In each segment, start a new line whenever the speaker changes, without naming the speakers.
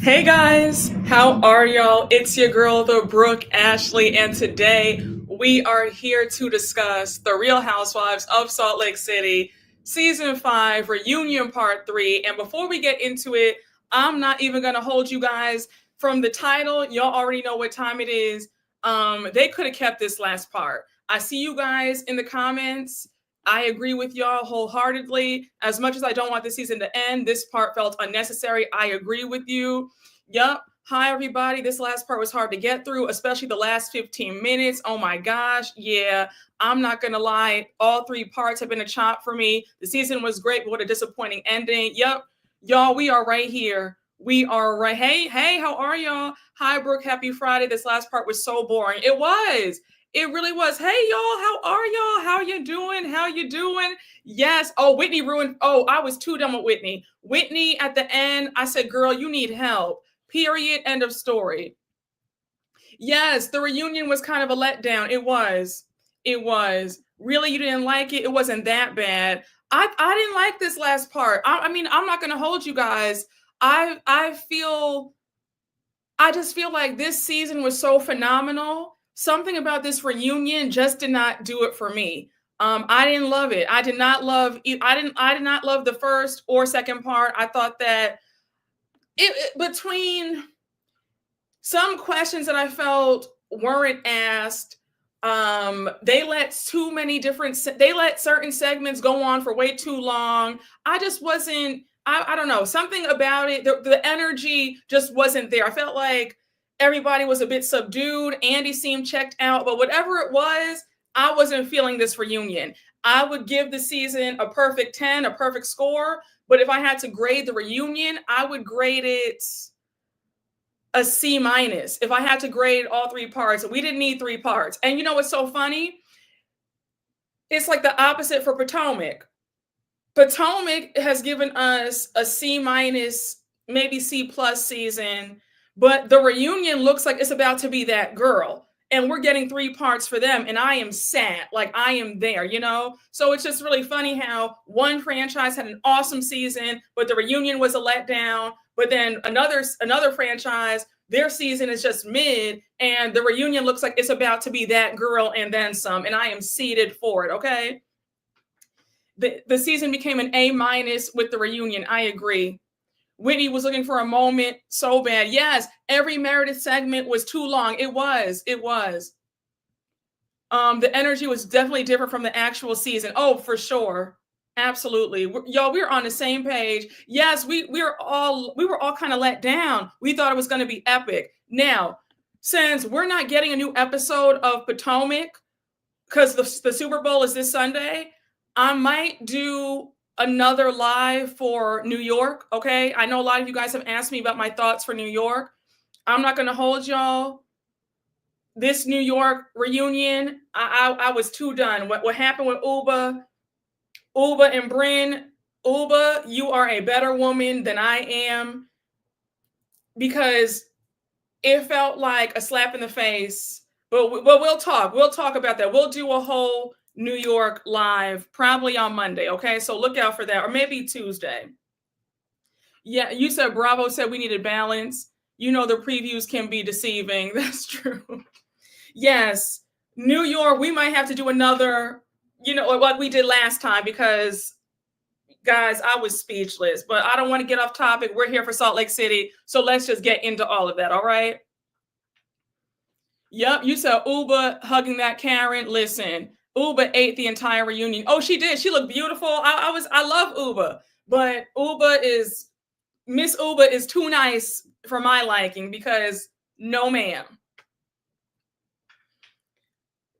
Hey guys, how are y'all? It's your girl, the Brooke Ashley, and today we are here to discuss The Real Housewives of Salt Lake City, Season 5, Reunion Part 3. And before we get into it, I'm not even going to hold you guys from the title. Y'all already know what time it is. They could have kept this last part. I see you guys in the comments. I agree with y'all wholeheartedly. As much as I don't want the season to end, this part felt unnecessary. I agree with you. Yup. Hi, everybody. This last part was hard to get through, especially the last 15 minutes. Oh my gosh. Yeah, I'm not going to lie. All three parts have been a chop for me. The season was great, but what a disappointing ending. Yup. Y'all, we are right here. We are right. Hey, how are y'all? Hi, Brooke. Happy Friday. This last part was so boring. It was. It really was. Hey, y'all, how are y'all? How you doing? How you doing? Yes. Oh, Whitney ruined. Oh, I was too done with Whitney. Whitney at the end, I said, girl, you need help. Period. End of story. Yes, the reunion was kind of a letdown. It was. It was. Really, you didn't like it? It wasn't that bad. I didn't like this last part. I mean, I'm not going to hold you guys. I just feel like this season was so phenomenal. Something about this reunion just did not do it for me. I didn't love it. I did not love the first or second part. I thought that between some questions that I felt weren't asked, they let certain segments go on for way too long. I just wasn't. I don't know, something about it. The energy just wasn't there. I felt like everybody was a bit subdued. Andy seemed checked out, but whatever it was, I wasn't feeling this reunion. I would give the season a perfect 10, a perfect score. But if I had to grade the reunion, I would grade it a C minus. If I had to grade all three parts, we didn't need three parts. And you know what's so funny? It's like the opposite for Potomac. Potomac has given us a C minus, maybe C plus season, but the reunion looks like it's about to be that girl. And we're getting three parts for them. And I am sad. Like I am there, you know? So it's just really funny how one franchise had an awesome season, but the reunion was a letdown. But then another franchise, their season is just mid, and the reunion looks like it's about to be that girl and then some. And I am seated for it, okay? The season became an A minus with the reunion. I agree. Whitney was looking for a moment so bad. Yes, every Meredith segment was too long. It was. The energy was definitely different from the actual season. Oh, for sure. Absolutely. Y'all, we're on the same page. Yes, we were all kind of let down. We thought it was going to be epic. Now, since we're not getting a new episode of Potomac because the Super Bowl is this Sunday, I might do another live for New York, okay? I know a lot of you guys have asked me about my thoughts for New York. I'm not going to hold y'all. This New York reunion, I was too done. What happened with Uba and Bryn? Uba, you are a better woman than I am, because it felt like a slap in the face. But we'll talk. We'll talk about that. We'll do a whole New York live probably on Monday, okay? So look out for that, or maybe Tuesday. Yeah, you said Bravo said we needed balance. You know the previews can be deceiving. That's true. Yes, New York, we might have to do another, like we did last time, because guys, I was speechless, but I don't want to get off topic. We're here for Salt Lake City, so let's just get into all of that, all right? Yep, you said Uba hugging that Karen. Listen, Uba ate the entire reunion. Oh, she did. She looked beautiful. I love Uba, but Miss Uba is too nice for my liking, because no ma'am.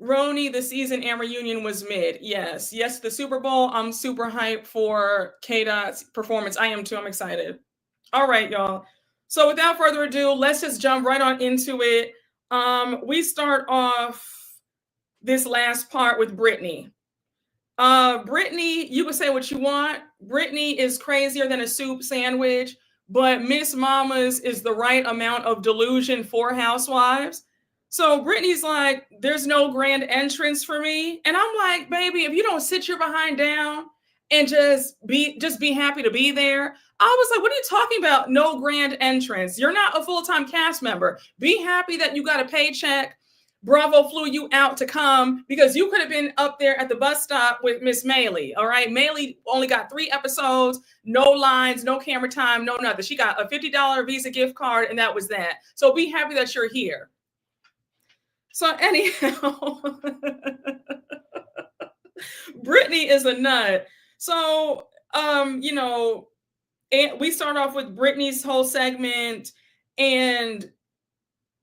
Roni, the season and reunion was mid. Yes, the Super Bowl. I'm super hyped for K-Dot's performance. I am too. I'm excited. All right, y'all. So without further ado, let's just jump right on into it. We start off this last part with Britney. Britney, you can say what you want. Britney is crazier than a soup sandwich, but Miss Mamas is the right amount of delusion for Housewives. So Britney's like, there's no grand entrance for me. And I'm like, baby, if you don't sit your behind down and just be happy to be there. I was like, what are you talking about? No grand entrance. You're not a full-time cast member. Be happy that you got a paycheck. Bravo flew you out to come because you could have been up there at the bus stop with Miss Maylee. All right. Maylee only got 3 episodes, no lines, no camera time, no nothing. She got a $50 Visa gift card, and that was that. So be happy that you're here. So anyhow, Britney is a nut. So, you know, and we start off with Britney's whole segment, and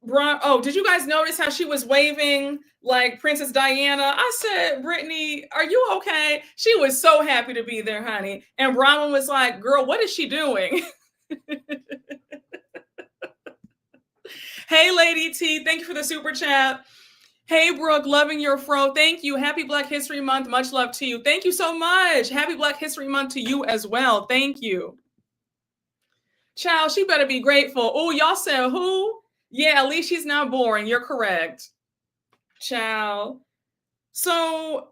oh, did you guys notice how she was waving like Princess Diana? I said, Britney, are you okay? She was so happy to be there, honey. And Bronwyn was like, girl, what is she doing? Hey, Lady T, thank you for the super chat. Hey, Brooke, loving your fro. Thank you. Happy Black History Month. Much love to you. Thank you so much. Happy Black History Month to you as well. Thank you. Child, she better be grateful. Oh, y'all said who? Yeah, at least she's not boring. You're correct. Child. So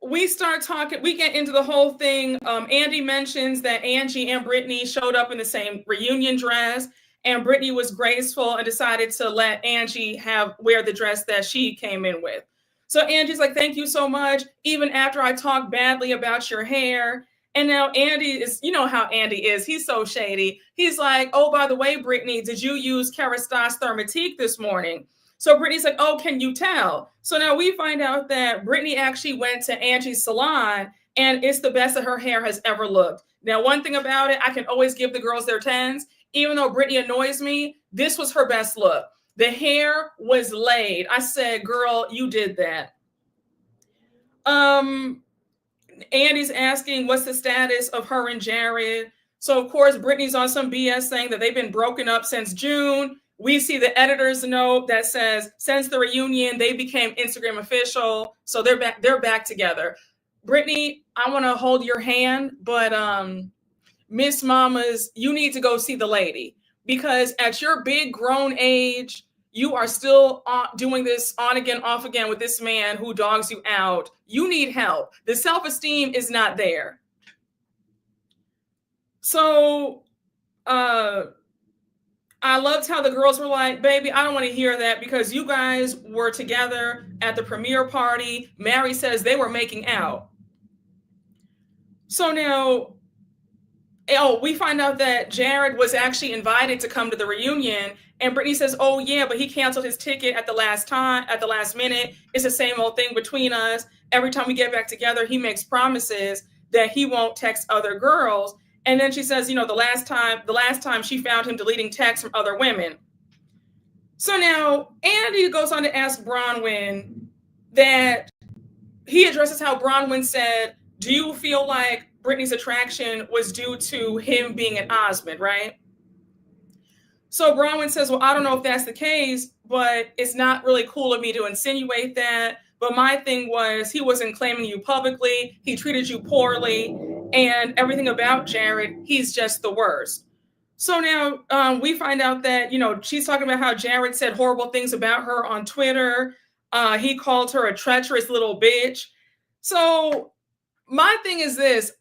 we start talking, we get into the whole thing. Andy mentions that Angie and Britney showed up in the same reunion dress, and Britney was graceful and decided to let Angie wear the dress that she came in with. So Angie's like, thank you so much, even after I talked badly about your hair. And now Andy is, you know how Andy is. He's so shady. He's like, oh, by the way, Britney, did you use Kerastase Thermatique this morning? So Britney's like, oh, can you tell? So now we find out that Britney actually went to Angie's salon, and it's the best that her hair has ever looked. Now, one thing about it, I can always give the girls their 10s. Even though Britney annoys me, this was her best look. The hair was laid. I said, girl, you did that. Andy's asking, what's the status of her and Jared? So, of course, Britney's on some BS saying that they've been broken up since June. We see the editor's note that says, since the reunion, they became Instagram official. So they're back together. Britney, I want to hold your hand, but Miss Mamas, you need to go see the lady, because at your big grown age, you are still doing this on again, off again with this man who dogs you out. You need help. The self-esteem is not there. So I loved how the girls were like, baby, I don't want to hear that, because you guys were together at the premiere party. Mary says they were making out. So now, we find out that Jared was actually invited to come to the reunion, and Britney says, oh yeah, but he canceled his ticket at the last minute. It's the same old thing between us. Every time we get back together, he makes promises that he won't text other girls. And then she says, you know, the last time she found him deleting texts from other women. So now Andy goes on to ask Bronwyn that he addresses how Bronwyn said, do you feel like Britney's attraction was due to him being an Osmond, right? So Bronwyn says, well, I don't know if that's the case, but it's not really cool of me to insinuate that. But my thing was, he wasn't claiming you publicly. He treated you poorly, and everything about Jared, he's just the worst. So now we find out that, you know, she's talking about how Jared said horrible things about her on Twitter. He called her a treacherous little bitch. So my thing is this.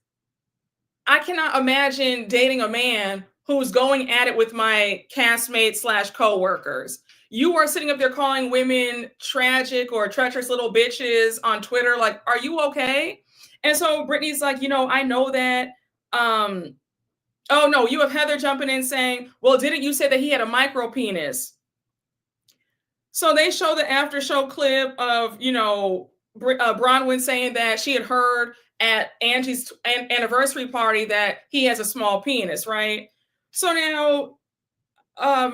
I cannot imagine dating a man who's going at it with my castmates / coworkers. You are sitting up there calling women tragic or treacherous little bitches on Twitter. Like, are you okay? And so Britney's like, you know, I know that. Oh no, you have Heather jumping in saying, well, didn't you say that he had a micro penis? So they show the after show clip of, you know, Bronwyn saying that she had heard at Angie's anniversary party that he has a small penis, right? So now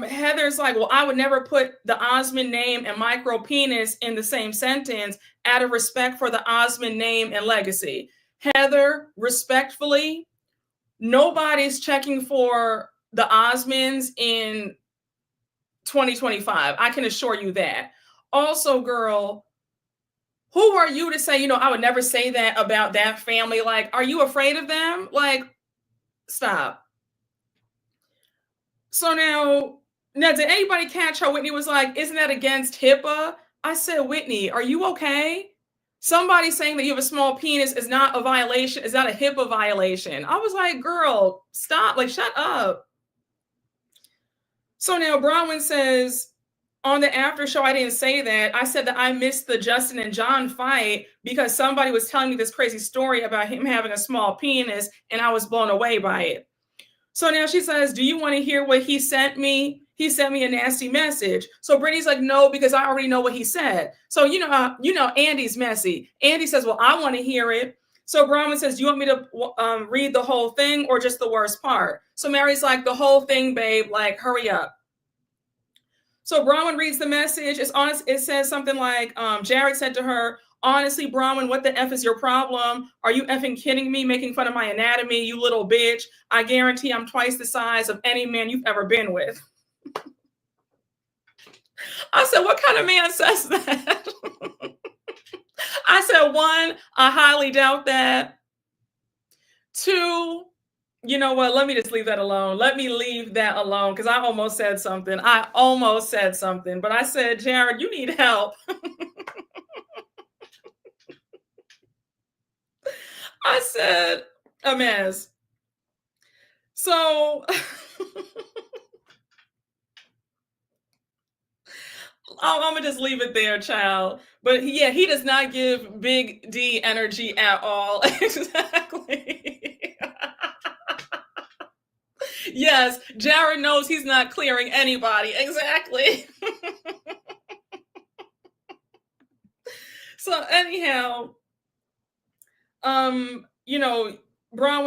Heather's like, well, I would never put the Osmond name and micro penis in the same sentence out of respect for the Osmond name and legacy. Heather, respectfully, nobody's checking for the Osmonds in 2025. I can assure you that. Also, girl, who are you to say, you know, I would never say that about that family? Like, are you afraid of them? Like, stop. So now did anybody catch how Whitney was like, isn't that against HIPAA? I said, Whitney, are you okay? Somebody saying that you have a small penis is not a violation, is not a HIPAA violation. I was like, girl, stop, like, shut up. So now Bronwyn says, on the after show, I didn't say that. I said that I missed the Justin and John fight because somebody was telling me this crazy story about him having a small penis, and I was blown away by it. So now she says, do you want to hear what he sent me? He sent me a nasty message. So Brittany's like, no, because I already know what he said. So Andy's messy. Andy says, well, I want to hear it. So Bronwyn says, do you want me to read the whole thing or just the worst part? So Mary's like, the whole thing, babe, like, hurry up. So Bronwyn reads the message. It's honest. It says something like, Jared said to her, honestly, Bronwyn, what the F is your problem? Are you effing kidding me? Making fun of my anatomy, you little bitch. I guarantee I'm twice the size of any man you've ever been with. I said, what kind of man says that? I said, one, I highly doubt that. Two, you know what? Let me just leave that alone. Let me leave that alone because I almost said something. But I said, Jared, you need help. I said, a mess. So I'm going to just leave it there, child. But yeah, he does not give Big D energy at all. Exactly. Yes, Jared knows he's not clearing anybody. Exactly. So anyhow, Bronwyn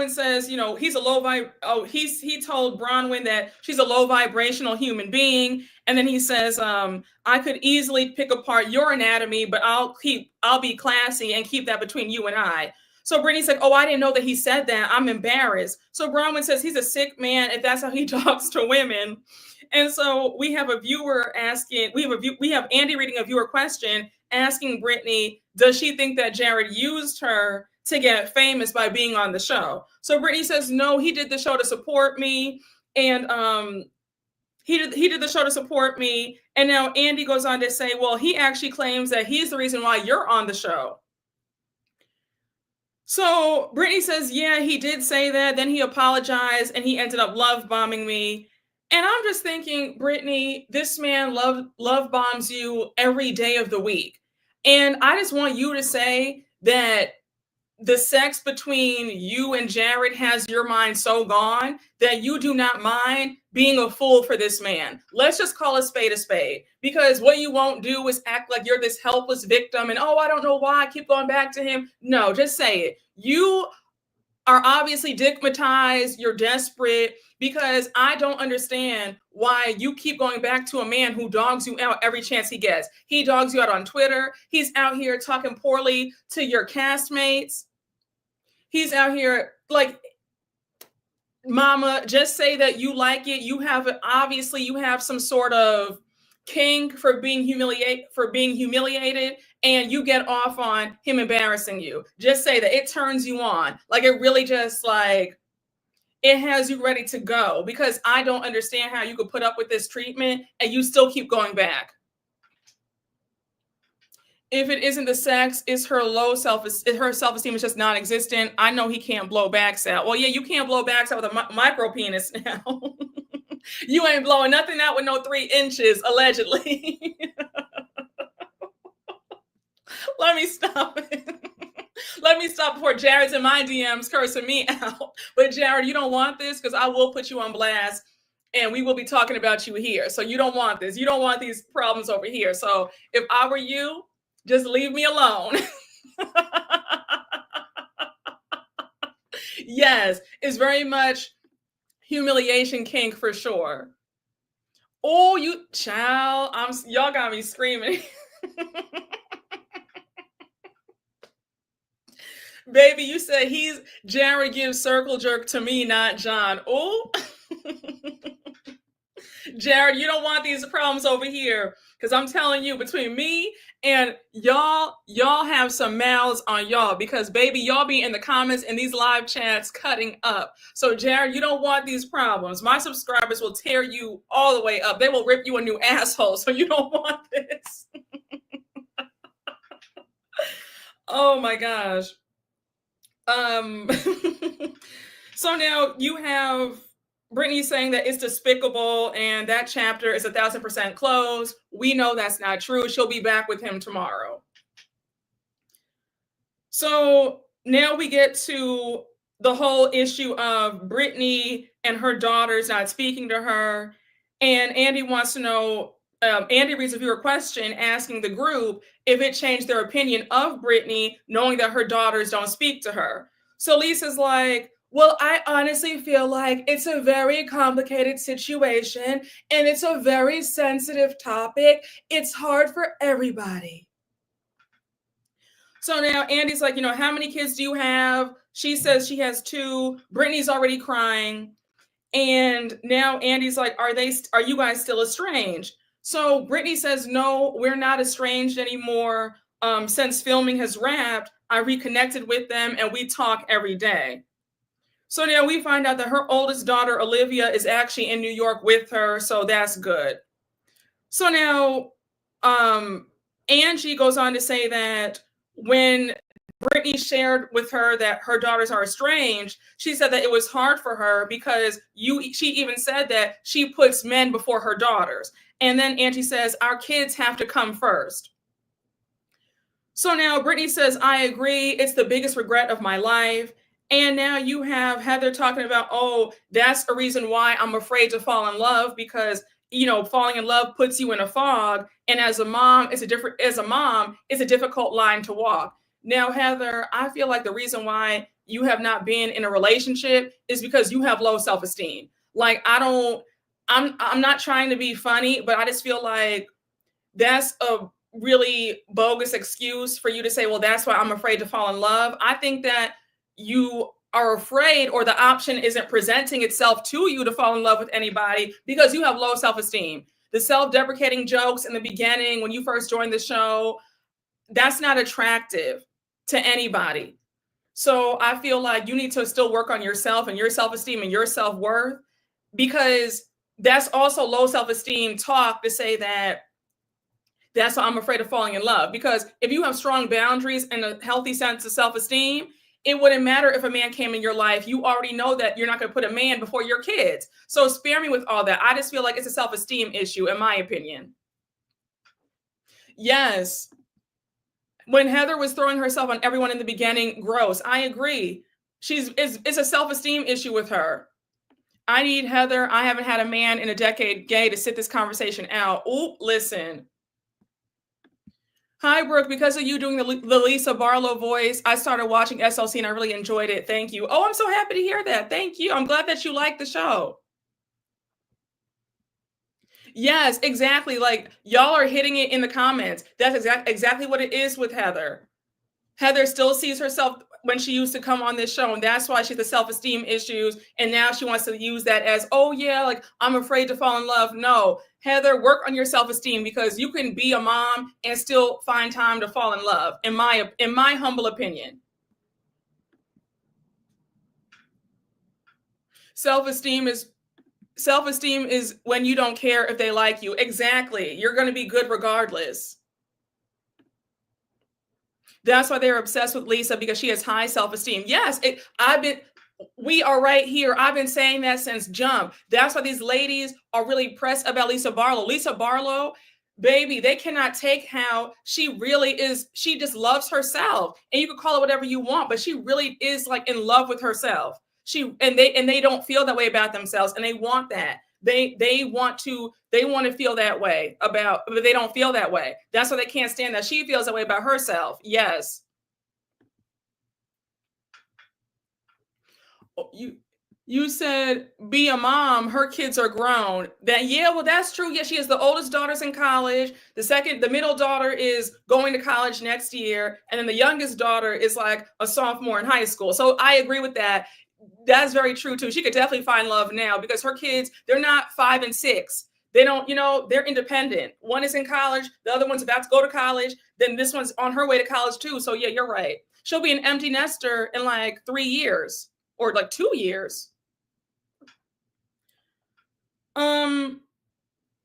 says, he's a he told Bronwyn that she's a low vibrational human being. And then he says, I could easily pick apart your anatomy, but I'll be classy and keep that between you and I. So Brittany's like, oh, I didn't know that he said that. I'm embarrassed. So Bronwyn says he's a sick man if that's how he talks to women. And so we have a viewer asking, we have Andy reading a viewer question asking Brittany, does she think that Jared used her to get famous by being on the show? So Brittany says, no, he did the show to support me. And he did the show to support me. And now Andy goes on to say, well, he actually claims that he's the reason why you're on the show. So Brittany says, yeah, he did say that. Then he apologized and he ended up love bombing me. And I'm just thinking, Brittany, this man love bombs you every day of the week. And I just want you to say that the sex between you and Jared has your mind so gone that you do not mind being a fool for this man. Let's just call a spade, because what you won't do is act like you're this helpless victim and, oh, I don't know why I keep going back to him. No, just say it. You are obviously digmatized. You're desperate, because I don't understand why you keep going back to a man who dogs you out every chance he gets. He dogs you out on Twitter. He's out here talking poorly to your castmates. He's out here like, mama, just say that you like it. You have some sort of kink for being humiliated, and you get off on him embarrassing you. Just say that it turns you on. Like, it really just like, it has you ready to go, because I don't understand how you could put up with this treatment and you still keep going back. If it isn't the sex, it's her her self-esteem is just non-existent. I know he can't blow backs out. Well, yeah, you can't blow backs out with a micro penis now. You ain't blowing nothing out with no 3 inches, allegedly. Let me stop it. Let me stop before Jared's in my DMs cursing me out. But Jared, you don't want this, because I will put you on blast and we will be talking about you here. So you don't want this. You don't want these problems over here. So if I were you, just leave me alone. Yes, it's very much humiliation kink for sure. Oh, you child, y'all got me screaming. Baby, you said Jared gives circle jerk to me, not John. Oh, Jared, you don't want these problems over here, because I'm telling you, between me and y'all have some mouths on y'all, because baby, y'all be in the comments in these live chats cutting up. So Jared, you don't want these problems. My subscribers will tear you all the way up. They will rip you a new asshole. So you don't want this. Oh my gosh. Um, so now you have Britney saying that it's despicable and that chapter is 1,000% closed. We know that's not true. She'll be back with him tomorrow. So now we get to the whole issue of Britney and her daughters not speaking to her. And Andy wants to know, Andy reads a viewer question asking the group if it changed their opinion of Britney, knowing that her daughters don't speak to her. So Lisa's like, well, I honestly feel like it's a very complicated situation and it's a very sensitive topic. It's hard for everybody. So now Andy's like, how many kids do you have? She says she has 2. Britney's already crying. And now Andy's like, are you guys still estranged? So Britney says, no, we're not estranged anymore. Since filming has wrapped, I reconnected with them and we talk every day. So now we find out that her oldest daughter, Olivia, is actually in New York with her. So that's good. So now Angie goes on to say that when Britney shared with her that her daughters are estranged, she said that it was hard for her because she even said that she puts men before her daughters. And then Angie says, our kids have to come first. So now Britney says, I agree. It's the biggest regret of my life. And now you have Heather talking about, oh, that's a reason why I'm afraid to fall in love because, falling in love puts you in a fog. And as a mom, it's a difficult line to walk. Now, Heather, I feel like the reason why you have not been in a relationship is because you have low self-esteem. Like, I'm not trying to be funny, but I just feel like that's a really bogus excuse for you to say, well, that's why I'm afraid to fall in love. I think that you are afraid or the option isn't presenting itself to you to fall in love with anybody because you have low self-esteem. The self-deprecating jokes in the beginning when you first joined the show, that's not attractive to anybody. So I feel like you need to still work on yourself and your self-esteem and your self-worth, because that's also low self-esteem talk to say that's why I'm afraid of falling in love. Because if you have strong boundaries and a healthy sense of self-esteem, it wouldn't matter if a man came in your life. You already know that you're not going to put a man before your kids. So spare me with all that. I just feel like it's a self-esteem issue, in my opinion. Yes. When Heather was throwing herself on everyone in the beginning, gross. I agree. It's a self-esteem issue with her. I need Heather. I haven't had a man in a decade gay to sit this conversation out. Oop, listen. Hi, Brooke. Because of you doing the Lisa Barlow voice, I started watching SLC and I really enjoyed it. Thank you. Oh, I'm so happy to hear that. Thank you. I'm glad that you like the show. Yes, exactly. Like, y'all are hitting it in the comments. That's exactly what it is with Heather. Heather still sees herself when she used to come on this show, and that's why she has the self-esteem issues. And now she wants to use that as, oh yeah, like I'm afraid to fall in love. No, Heather, work on your self-esteem, because you can be a mom and still find time to fall in love, in my humble opinion. Self-esteem is when you don't care if they like you. Exactly. You're going to be good regardless. That's why they're obsessed with Lisa, because she has high self-esteem. Yes, we are right here. I've been saying that since jump. That's why these ladies are really pressed about Lisa Barlow. Lisa Barlow, baby, they cannot take how she really is. She just loves herself. And you can call it whatever you want, but she really is like in love with herself. They don't feel that way about themselves, and they want that. They want to feel that way about, but they don't feel that way. That's why they can't stand that she feels that way about herself. Yes. You said be a mom, her kids are grown. Well, that's true. Yeah, she has the oldest daughter's in college. The middle daughter is going to college next year, and then the youngest daughter is like a sophomore in high school. So I agree with that. That's very true too. She could definitely find love now, because her kids, they're not 5 and 6. They don't, they're independent. One is in college, the other one's about to go to college. Then this one's on her way to college too. So yeah, you're right. She'll be an empty nester in like 3 years or like 2 years.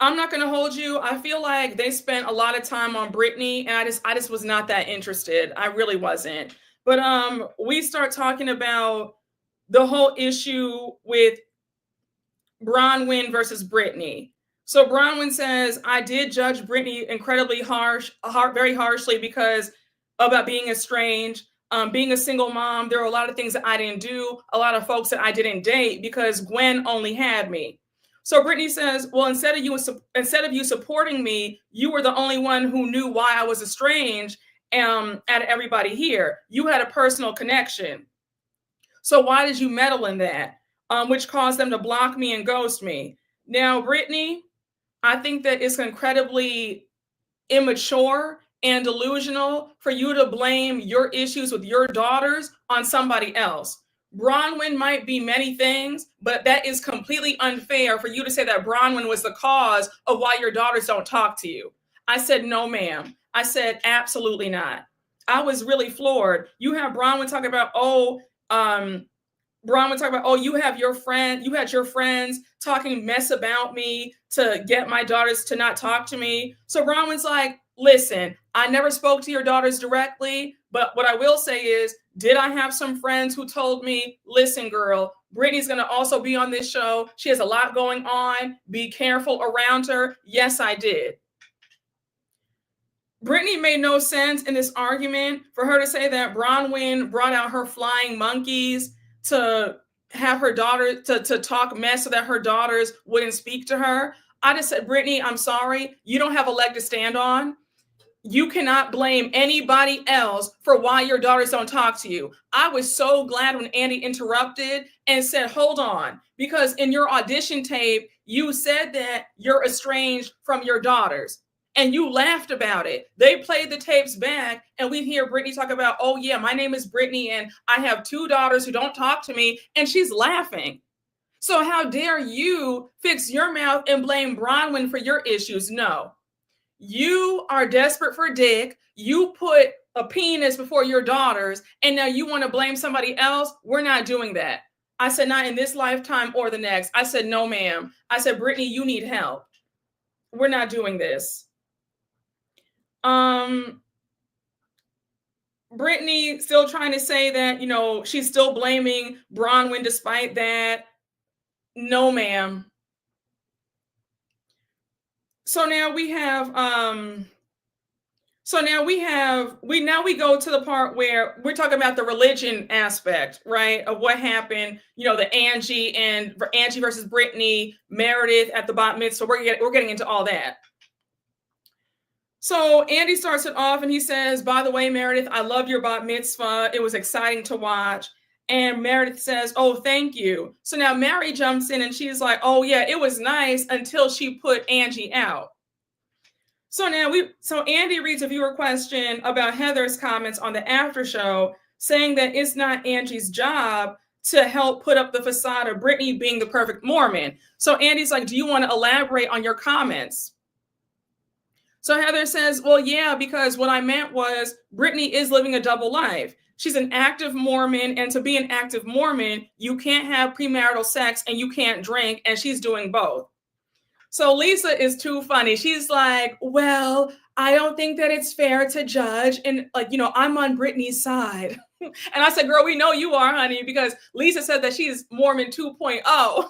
I'm not going to hold you. I feel like they spent a lot of time on Britney, and I just was not that interested. I really wasn't. But we start talking about the whole issue with Bronwyn versus Britney. So Bronwyn says, I did judge Britney incredibly very harshly because about being estranged, being a single mom. There were a lot of things that I didn't do, a lot of folks that I didn't date because Gwen only had me. So Britney says, well, instead of you supporting me, you were the only one who knew why I was estranged out of everybody here. You had a personal connection. So why did you meddle in that? Which caused them to block me and ghost me. Now, Britney, I think that it's incredibly immature and delusional for you to blame your issues with your daughters on somebody else. Bronwyn might be many things, but that is completely unfair for you to say that Bronwyn was the cause of why your daughters don't talk to you. I said, no, ma'am. I said, absolutely not. I was really floored. You have Bronwyn talk about, you had your friends talking mess about me to get my daughters to not talk to me. So Bronwyn's like, listen, I never spoke to your daughters directly, but what I will say is, did I have some friends who told me, listen, girl, Britney's going to also be on this show. She has a lot going on. Be careful around her. Yes, I did. Britney made no sense in this argument for her to say that Bronwyn brought out her flying monkeys to have her daughter to talk mess so that her daughters wouldn't speak to her. I just said, Britney, I'm sorry. You don't have a leg to stand on. You cannot blame anybody else for why your daughters don't talk to you. I was so glad when Andy interrupted and said, hold on, because in your audition tape, you said that you're estranged from your daughters. And you laughed about it. They played the tapes back, and we hear Britney talk about, oh, yeah, my name is Britney, and I have 2 daughters who don't talk to me, and she's laughing. So how dare you fix your mouth and blame Bronwyn for your issues? No. You are desperate for dick. You put a penis before your daughters, and now you want to blame somebody else? We're not doing that. I said, not in this lifetime or the next. I said, no, ma'am. I said, Britney, you need help. We're not doing this. Britney still trying to say that, she's still blaming Bronwyn despite that. No, ma'am. So now we go to the part where we're talking about the religion aspect, right? Of what happened, the Angie versus Britney, Meredith at the bat mitzvah. We're getting into all that. So Andy starts it off and he says, by the way, Meredith, I love your bat mitzvah. It was exciting to watch. And Meredith says, oh, thank you. So now Mary jumps in and she's like, oh, yeah, it was nice until she put Angie out. So Andy reads a viewer question about Heather's comments on the after show, saying that it's not Angie's job to help put up the facade of Britney being the perfect Mormon. So Andy's like, do you want to elaborate on your comments? So Heather says, well, yeah, because what I meant was Britney is living a double life. She's an active Mormon, and to be an active Mormon, you can't have premarital sex and you can't drink, and she's doing both. So Lisa is too funny. She's like, well, I don't think that it's fair to judge. And I'm on Britney's side. And I said, girl, we know you are, honey, because Lisa said that she's Mormon 2.0.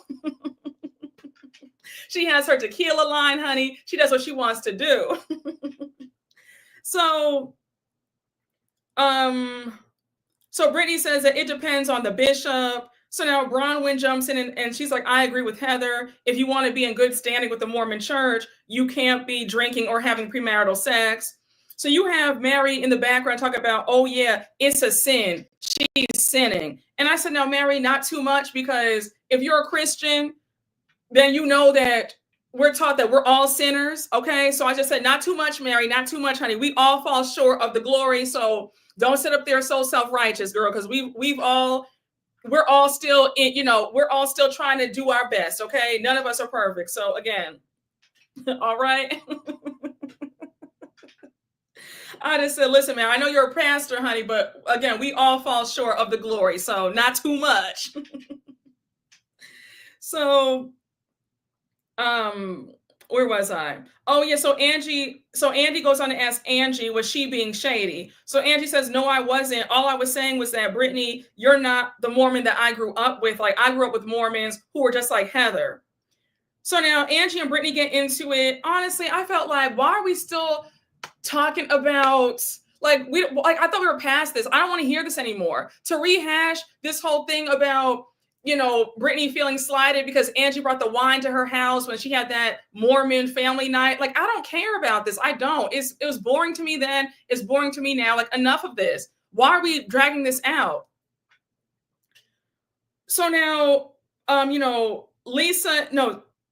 She has her tequila line, honey. She does what she wants to do. So Britney says that it depends on the bishop. So now Bronwyn jumps in and she's like, I agree with Heather. If you want to be in good standing with the Mormon church, you can't be drinking or having premarital sex. So you have Mary in the background talk about, oh yeah, it's a sin. She's sinning. And I said, no, Mary, not too much, because if you're a Christian, then you know that we're taught that we're all sinners. Okay. So I just said, not too much, Mary, not too much, honey. We all fall short of the glory. So don't sit up there so self-righteous, girl, because we're all still we're all still trying to do our best. Okay. None of us are perfect. So again, all right. I just said, listen, man, I know you're a pastor, honey, but again, we all fall short of the glory. So not too much. So Where was I? Oh yeah, so Andy goes on to ask Angie, was she being shady? So Angie says, no, I wasn't. All I was saying was that, Britney, you're not the Mormon that I grew up with. Like, I grew up with Mormons who were just like Heather. So now Angie and Britney get into it. Honestly, I felt like, why are we still talking about, like, I thought we were past this. I don't want to hear this anymore. To rehash this whole thing about, Britney feeling slighted because Angie brought the wine to her house when she had that Mormon family night. Like, I don't care about this. I don't. It was boring to me then. It's boring to me now. Like, enough of this. Why are we dragging this out? So now,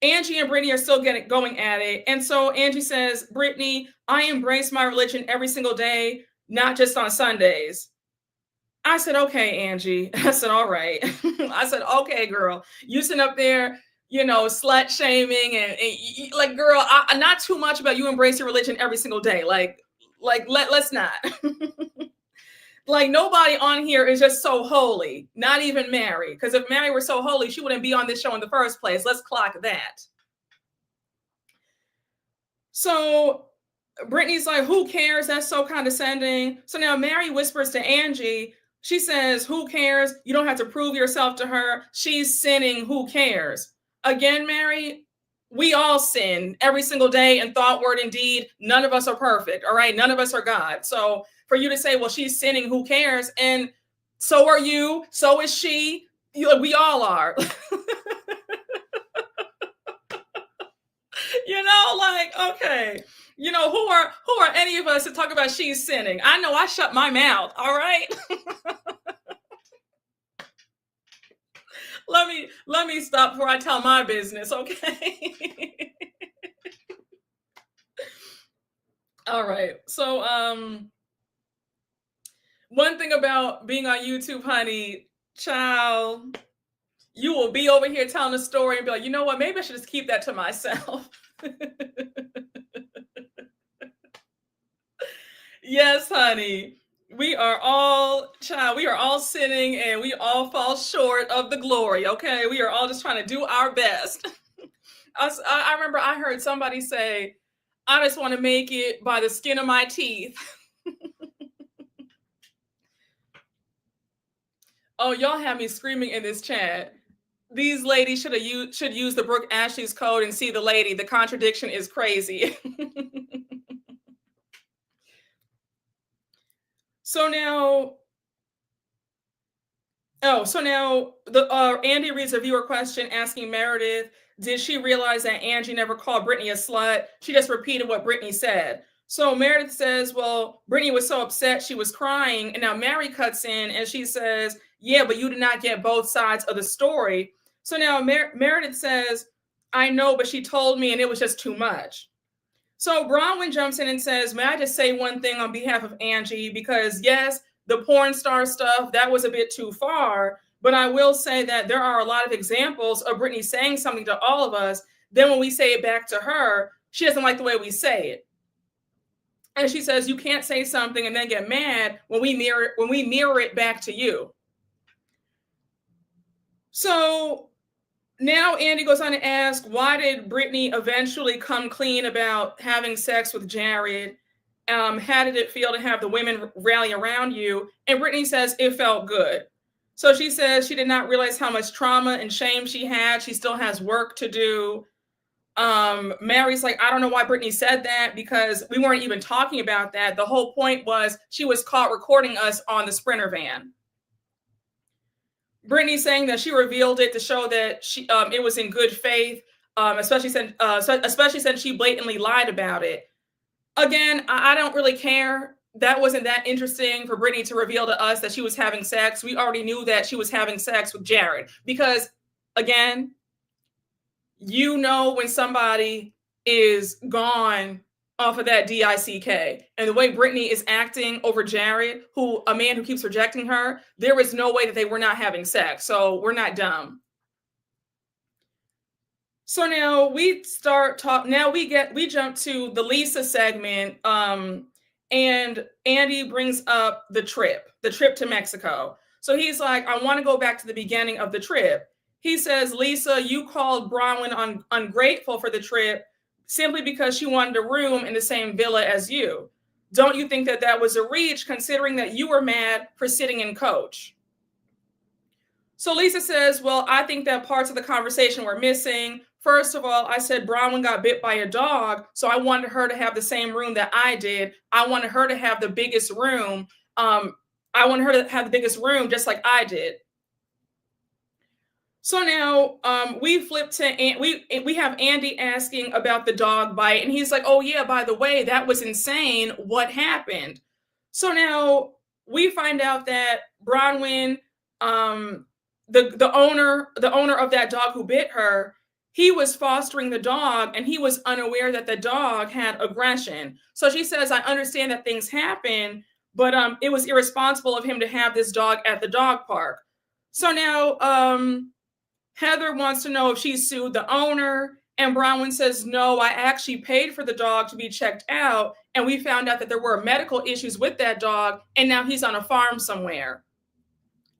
Angie and Britney are still going at it. And so Angie says, Britney, I embrace my religion every single day, not just on Sundays. I said, okay, Angie. I said, all right. I said, okay, girl. You sitting up there, slut shaming and like, girl, not too much about you embrace your religion every single day. Let's not. Like, nobody on here is just so holy, not even Mary. Because if Mary were so holy, she wouldn't be on this show in the first place. Let's clock that. So Britney's like, who cares? That's so condescending. So now Mary whispers to Angie. She says, who cares? You don't have to prove yourself to her. She's sinning. Who cares? Again, Mary, we all sin every single day in thought, word, and deed. None of us are perfect. All right. None of us are God. So for you to say, well, she's sinning, who cares? And so are you. So is she. We all are. Okay. Who are any of us to talk about she's sinning? I know I shut my mouth. All right. Let me stop before I tell my business. Okay. All right. So, one thing about being on YouTube, honey, child, you will be over here telling a story and be like, you know what? Maybe I should just keep that to myself. Yes, honey. We are all sinning and we all fall short of the glory. Okay. We are all just trying to do our best. I remember I heard somebody say, I just want to make it by the skin of my teeth. Oh, y'all have me screaming in this chat. These ladies should use the Brooke Ashley's code and see the lady. The contradiction is crazy. So now Andy reads a viewer question asking Meredith, did she realize that Angie never called Britney a slut? She just repeated what Britney said. So Meredith says, well, Britney was so upset she was crying. And now Mary cuts in and she says, yeah, but you did not get both sides of the story. So now Meredith says, I know, but she told me and it was just too much. So Bronwyn jumps in and says, may I just say one thing on behalf of Angie? Because yes, the porn star stuff, that was a bit too far. But I will say that there are a lot of examples of Britney saying something to all of us. Then when we say it back to her, she doesn't like the way we say it. And she says, you can't say something and then get mad when we mirror it back to you. So now Andy goes on to ask, why did Britney eventually come clean about having sex with Jared? How did it feel to have the women rally around you? And Britney says it felt good. So she says she did not realize how much trauma and shame she had. She still has work to do. Mary's like, I don't know why Britney said that because we weren't even talking about that. The whole point was she was caught recording us on the Sprinter van. Britney saying that she revealed it to show that it was in good faith, especially since she blatantly lied about it. Again, I don't really care. That wasn't that interesting for Britney to reveal to us that she was having sex. We already knew that she was having sex with Jared because, again, when somebody is gone off of that DICK and the way Britney is acting over Jared, a man who keeps rejecting her, there is no way that they were not having sex. So we're not dumb. So now we jump to the Lisa segment. And Andy brings up the trip to Mexico. So he's like, I want to go back to the beginning of the trip. He says, Lisa, you called Bronwyn ungrateful for the trip simply because she wanted a room in the same villa as you. Don't you think that that was a reach, considering that you were mad for sitting in coach? So Lisa says, well, I think that parts of the conversation were missing. First of all, I said Bronwyn got bit by a dog, so I wanted her to have the same room that I did. I wanted her to have the biggest room. I wanted her to have the biggest room just like I did. So now we flip to, we have Andy asking about the dog bite, and he's like, oh yeah, by the way, that was insane. What happened? So now we find out that Bronwyn, the owner of that dog who bit her, he was fostering the dog and he was unaware that the dog had aggression. So she says, I understand that things happen, but it was irresponsible of him to have this dog at the dog park. So now Heather wants to know if she sued the owner, and Bronwyn says, no, I actually paid for the dog to be checked out, and we found out that there were medical issues with that dog, and now he's on a farm somewhere.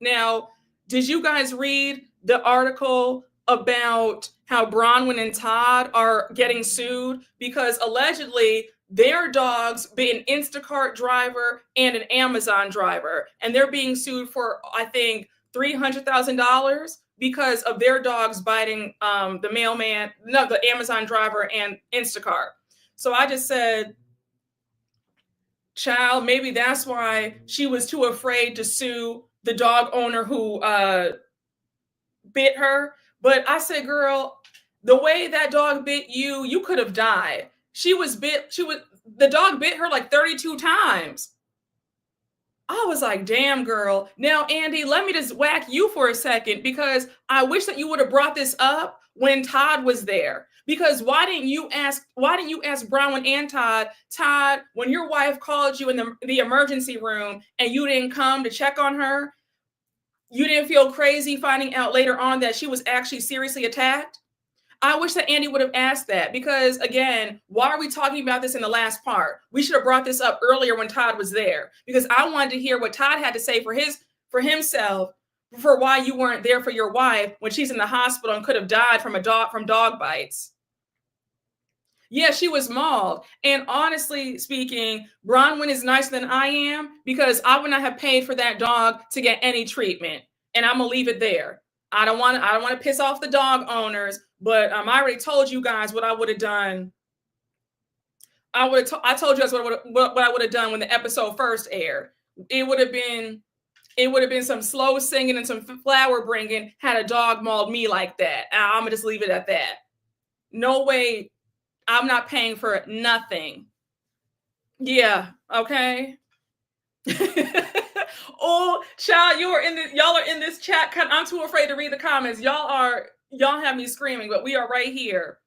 Now, did you guys read the article about how Bronwyn and Todd are getting sued? Because allegedly their dogs bit an Instacart driver and an Amazon driver, and they're being sued for, I think, $300,000 because of their dogs biting the Amazon driver and Instacart. So I just said, child, maybe that's why she was too afraid to sue the dog owner who bit her. But I said, girl, the way that dog bit you, you could have died. The dog bit her like 32 times. I was like, damn, girl. Now, Andy, let me just whack you for a second, because I wish that you would have brought this up when Todd was there. Because why didn't you ask Bronwyn and Todd, when your wife called you in the emergency room and you didn't come to check on her, you didn't feel crazy finding out later on that she was actually seriously attacked? I wish that Andy would have asked that, because again, why are we talking about this in the last part? We should have brought this up earlier when Todd was there, because I wanted to hear what Todd had to say for himself, for why you weren't there for your wife when she's in the hospital and could have died from dog bites. Yeah, she was mauled. And honestly speaking, Bronwyn is nicer than I am, because I would not have paid for that dog to get any treatment. And I'm gonna leave it there. I don't want to piss off the dog owners, but I already told you guys what I would have done. I told you guys what I would have done when the episode first aired. It would have been some slow singing and some flower bringing had a dog mauled me like that. I'm gonna just leave it at that. No way. I'm not paying for nothing. Yeah. Okay. Oh, child, y'all are in this chat. I'm too afraid to read the comments. Y'all have me screaming, but we are right here.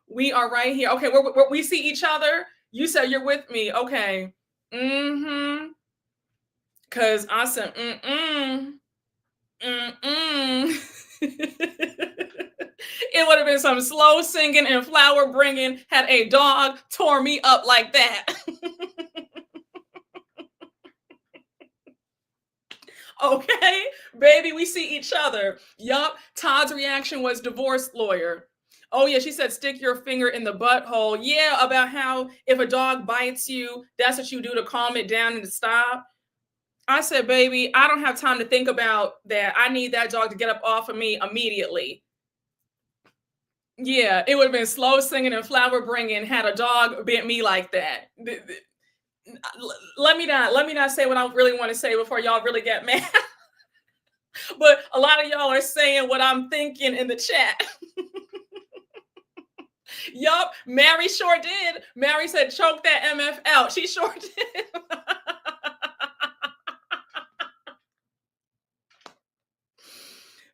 We are right here. Okay, we see each other. You said you're with me. Okay. Cause I said, It would have been some slow singing and flower bringing had a dog tore me up like that. Okay, baby, we see each other. Yup. Todd's reaction was divorce lawyer. Oh yeah, she said stick your finger in the butthole. Yeah, about how if a dog bites you, that's what you do to calm it down and to stop. I said, baby, I don't have time to think about that. I need that dog to get up off of me immediately. Yeah, it would have been slow singing and flower bringing had a dog bit me like that. Let me not say what I really want to say before y'all really get mad. But a lot of y'all are saying what I'm thinking in the chat. Yup, Mary sure did. Mary said, choke that MF out. She sure did.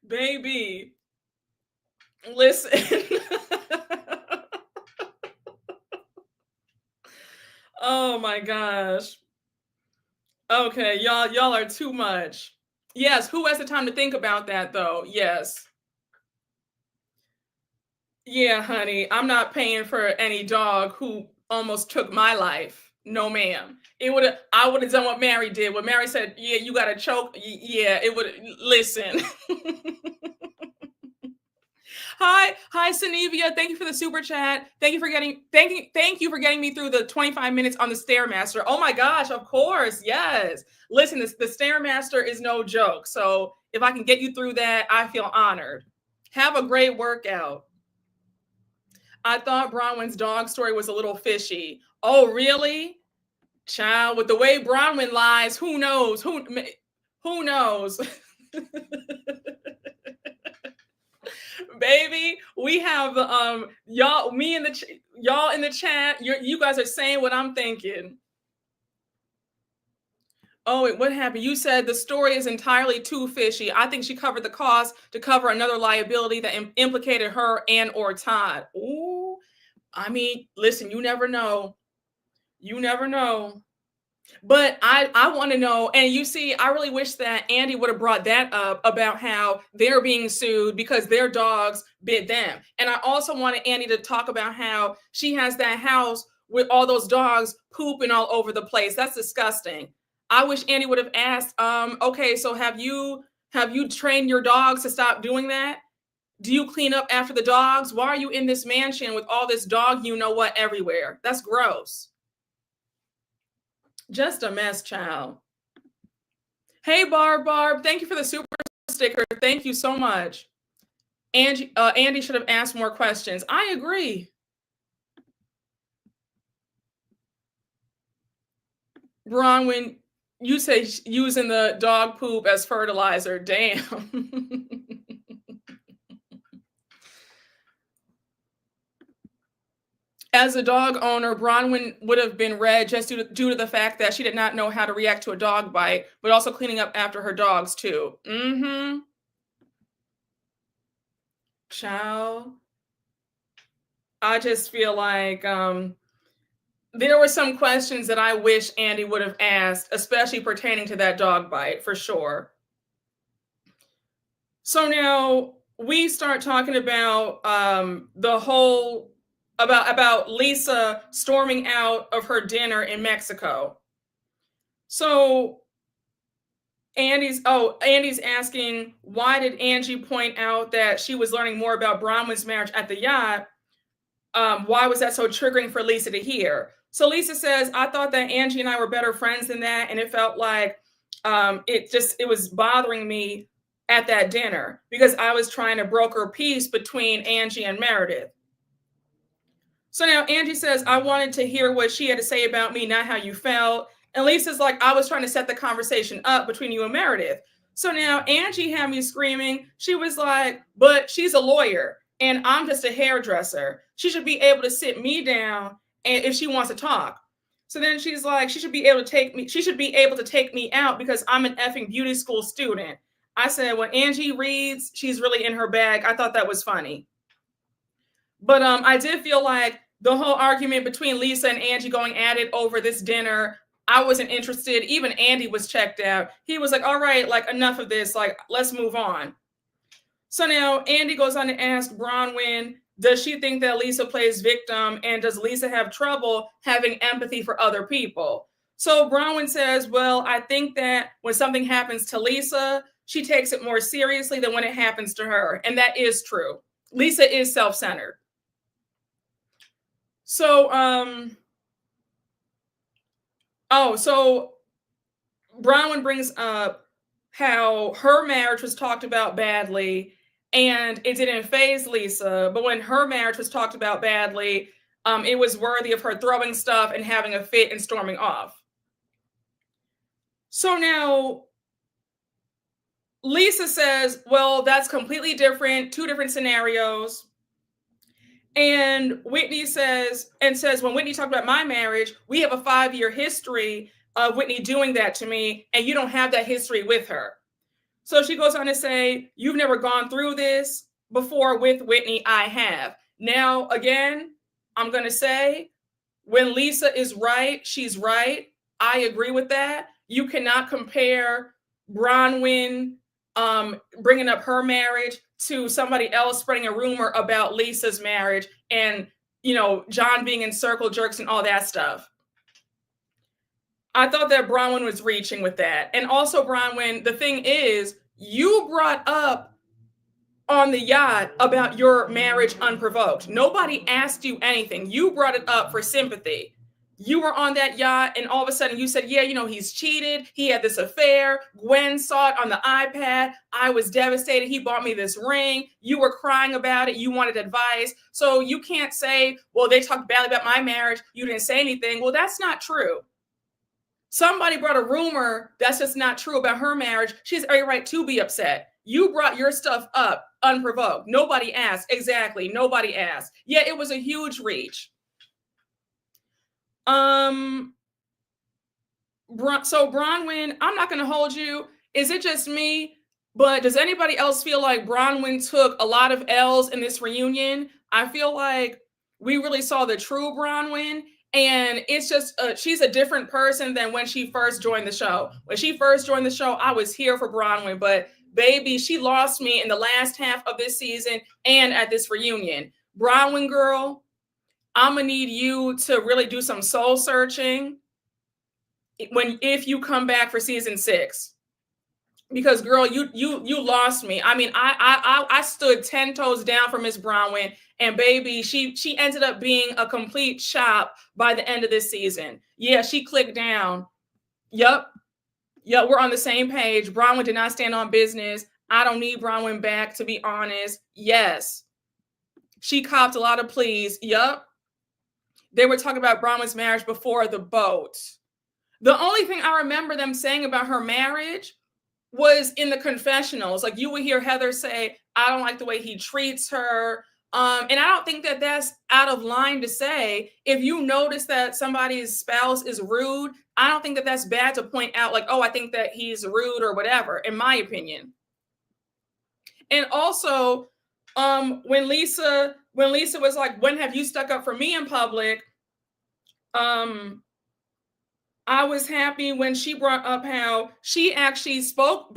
Baby, listen. Oh my gosh. Okay, y'all are too much. Yes, who has the time to think about that though? Yes. Yeah, honey, I'm not paying for any dog who almost took my life. No, ma'am. I would have done what Mary did. What Mary said, yeah, you got to choke. Yeah, it would. Listen. Hi, Sanivia. Thank you for the super chat. Thank you for getting me through the 25 minutes on the Stairmaster. Oh my gosh, of course, yes. Listen, the Stairmaster is no joke. So if I can get you through that, I feel honored. Have a great workout. I thought Bronwyn's dog story was a little fishy. Oh, really? Child, with the way Bronwyn lies, who knows? Who knows? Baby, we have y'all in the chat. You guys are saying what I'm thinking. Oh, wait, what happened? You said the story is entirely too fishy. I think she covered the cost to cover another liability that implicated her and or Todd. Ooh, I mean, listen, you never know. You never know. But I want to know, and you see, I really wish that Andy would have brought that up about how they're being sued because their dogs bit them. And I also wanted Andy to talk about how she has that house with all those dogs pooping all over the place. That's disgusting. I wish Andy would have asked, okay, so have you trained your dogs to stop doing that? Do you clean up after the dogs? Why are you in this mansion with all this dog you know what everywhere? That's gross. Just a mess, child. Hey, Barb. Thank you for the super sticker. Thank you so much. Andy should have asked more questions. I agree. Bronwyn, you say using the dog poop as fertilizer. Damn. As a dog owner, Bronwyn would have been red just due to the fact that she did not know how to react to a dog bite, but also cleaning up after her dogs too. Mm-hmm. Child. I just feel like there were some questions that I wish Andy would have asked, especially pertaining to that dog bite, for sure. So now we start talking about the whole about Lisa storming out of her dinner in Mexico. So Andy's asking, why did Angie point out that she was learning more about Bronwyn's marriage at the yacht? Why was that so triggering for Lisa to hear? So Lisa says, I thought that Angie and I were better friends than that, and it felt like it was bothering me at that dinner because I was trying to broker peace between Angie and Meredith. So now Angie says, I wanted to hear what she had to say about me, not how you felt. And Lisa's like, I was trying to set the conversation up between you and Meredith. So now Angie had me screaming. She was like, but she's a lawyer and I'm just a hairdresser. She should be able to sit me down and if she wants to talk. So then she's like, she should be able to take me out because I'm an effing beauty school student. I said, when Angie reads, she's really in her bag. I thought that was funny. But I did feel like the whole argument between Lisa and Angie going at it over this dinner, I wasn't interested. Even Andy was checked out. He was like, all right, like enough of this. Like, let's move on. So now Andy goes on to ask Bronwyn, does she think that Lisa plays victim? And does Lisa have trouble having empathy for other people? So Bronwyn says, well, I think that when something happens to Lisa, she takes it more seriously than when it happens to her. And that is true. Lisa is self-centered. So, so Bronwyn brings up how her marriage was talked about badly and it didn't faze Lisa, but when her marriage was talked about badly, it was worthy of her throwing stuff and having a fit and storming off. So now Lisa says, well, that's completely different, two different scenarios. And Whitney says, when Whitney talked about my marriage, we have a 5-year history of Whitney doing that to me, and you don't have that history with her. So she goes on to say, you've never gone through this before with Whitney. I have. Now, again, I'm going to say, when Lisa is right, she's right. I agree with that. You cannot compare Bronwyn bringing up her marriage to somebody else spreading a rumor about Lisa's marriage and, John being in circle jerks and all that stuff. I thought that Bronwyn was reaching with that. And also, Bronwyn, the thing is, you brought up on the yacht about your marriage unprovoked. Nobody asked you anything. You brought it up for sympathy. You were on that yacht, and all of a sudden you said, yeah, he's cheated. He had this affair. Gwen saw it on the iPad. I was devastated. He bought me this ring. You were crying about it. You wanted advice. So you can't say, well, they talked badly about my marriage. You didn't say anything. Well, that's not true. Somebody brought a rumor that's just not true about her marriage. She has every right to be upset. You brought your stuff up unprovoked. Nobody asked. Exactly. Nobody asked. Yeah, it was a huge reach. So Bronwyn, I'm not going to hold you. Is it just me? But does anybody else feel like Bronwyn took a lot of L's in this reunion? I feel like we really saw the true Bronwyn, and it's just she's a different person than when she first joined the show. When she first joined the show, I was here for Bronwyn, but baby, she lost me in the last half of this season and at this reunion. Bronwyn girl, I'm gonna need you to really do some soul searching if you come back for season 6, because girl, you lost me. I mean, I stood 10 toes down for Miss Bronwyn, and baby, she ended up being a complete shop by the end of this season. Yeah, she clicked down. Yep, we're on the same page. Bronwyn did not stand on business. I don't need Bronwyn back, to be honest. Yes, she copped a lot of pleas. Yep. They were talking about Bronwyn's marriage before the boat. The only thing I remember them saying about her marriage was in the confessionals. Like, you would hear Heather say, I don't like the way he treats her. And I don't think that that's out of line to say. If you notice that somebody's spouse is rude, I don't think that that's bad to point out, like, oh, I think that he's rude or whatever, in my opinion. And also, when Lisa was like, when have you stuck up for me in public? I was happy when she brought up how she actually spoke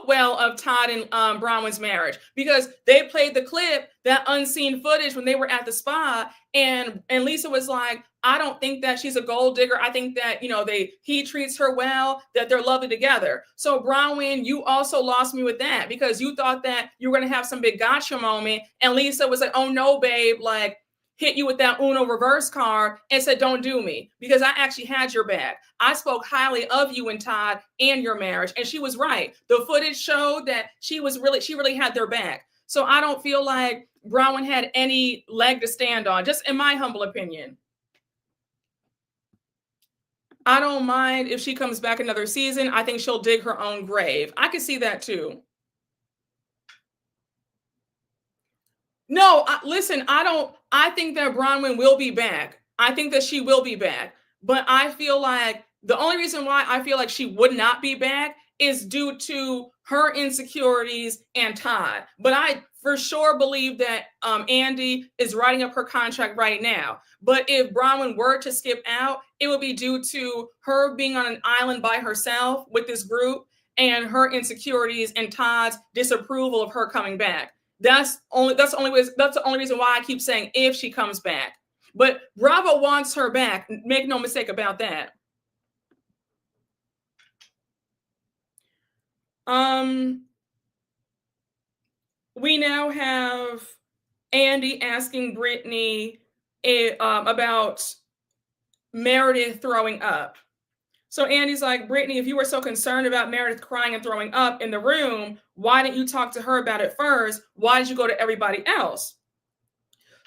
well of Todd and Bronwyn's marriage, because they played the clip, that unseen footage when they were at the spa, and Lisa was like, I don't think that she's a gold digger. I think that, he treats her well, that they're lovely together. So Bronwyn, you also lost me with that, because you thought that you were going to have some big gotcha moment, and Lisa was like, oh no, babe, like, hit you with that Uno reverse card and said, don't do me, because I actually had your back. I spoke highly of you and Todd and your marriage. And she was right. The footage showed that she really had their back. So I don't feel like Bronwyn had any leg to stand on, just in my humble opinion. I don't mind if she comes back another season. I think she'll dig her own grave. I can see that too. No, listen, I think that Bronwyn will be back. I think that she will be back. But I feel like the only reason why I feel like she would not be back is due to her insecurities and Todd. But I for sure believe that Andy is writing up her contract right now. But if Bronwyn were to skip out, it would be due to her being on an island by herself with this group, and her insecurities and Todd's disapproval of her coming back. That's the only reason why I keep saying if she comes back. But Bravo wants her back. Make no mistake about that. We now have Andy asking Britney about Meredith throwing up. So Andy's like, Britney, if you were so concerned about Meredith crying and throwing up in the room, why didn't you talk to her about it first? Why did you go to everybody else?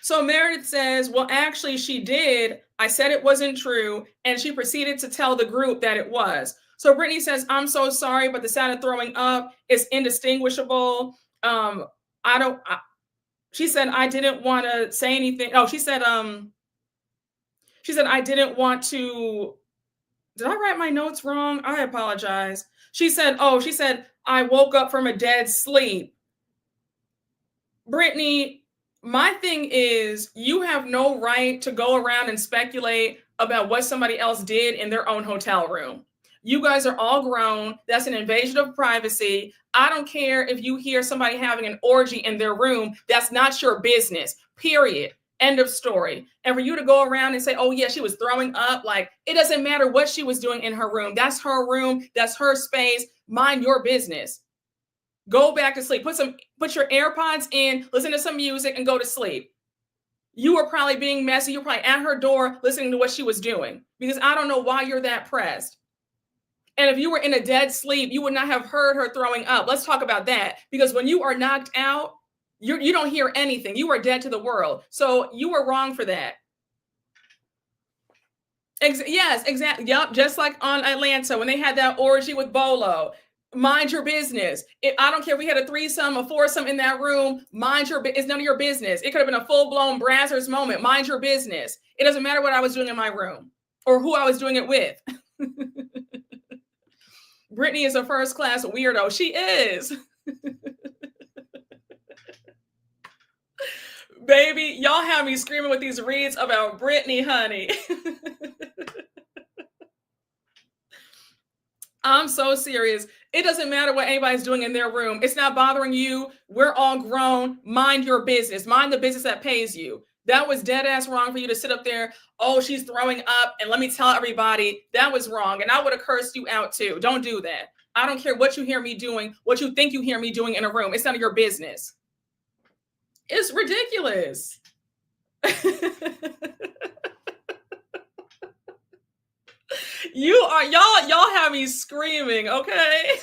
So Meredith says, well, actually, she did. I said it wasn't true. And she proceeded to tell the group that it was. So Britney says, I'm so sorry, but the sound of throwing up is indistinguishable. She said, I didn't want to say anything. Oh, she said, I didn't want to. Did I write my notes wrong? I apologize. She said, I woke up from a dead sleep. Britney, my thing is, you have no right to go around and speculate about what somebody else did in their own hotel room. You guys are all grown. That's an invasion of privacy. I don't care if you hear somebody having an orgy in their room. That's not your business, period. End of story. And for you to go around and say, oh, yeah, she was throwing up, like, it doesn't matter what she was doing in her room. That's her room. That's her space. Mind your business. Go back to sleep. Put your AirPods in, listen to some music, and go to sleep. You were probably being messy. You're probably at her door listening to what she was doing, because I don't know why you're that pressed. And if you were in a dead sleep, you would not have heard her throwing up. Let's talk about that. Because when you are knocked out, you don't hear anything. You are dead to the world. So you were wrong for that. Yes, exactly. Yep. Just like on Atlanta when they had that orgy with Bolo. Mind your business. I don't care if we had a threesome, a foursome in that room. It's none of your business. It could have been a full-blown Brazzers moment. Mind your business. It doesn't matter what I was doing in my room or who I was doing it with. Britney is a first-class weirdo. She is. Baby, y'all have me screaming with these reads about Britney, honey. I'm so serious. It doesn't matter what anybody's doing in their room. It's not bothering you. We're all grown. Mind your business. Mind the business that pays you. That was dead ass wrong for you to sit up there. Oh, she's throwing up. And let me tell everybody that was wrong. And I would have cursed you out too. Don't do that. I don't care what you hear me doing, what you think you hear me doing in a room. It's none of your business. It's ridiculous. Y'all have me screaming, okay?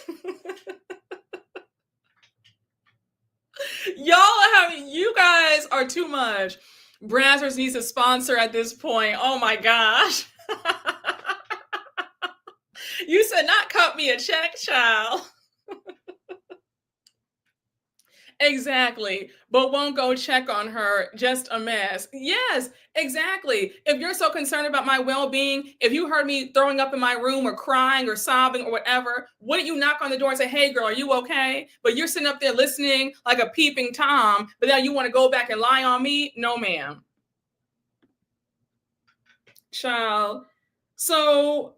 You guys are too much. Brazzers needs a sponsor at this point. Oh my gosh. You said not cut me a check, child. Exactly. But won't go check on her. Just a mess. Yes, exactly. If you're so concerned about my well-being, if you heard me throwing up in my room or crying or sobbing or whatever, wouldn't you knock on the door and say, hey girl, are you okay? But you're sitting up there listening like a peeping Tom, but now you want to go back and lie on me? No, ma'am. Child. So,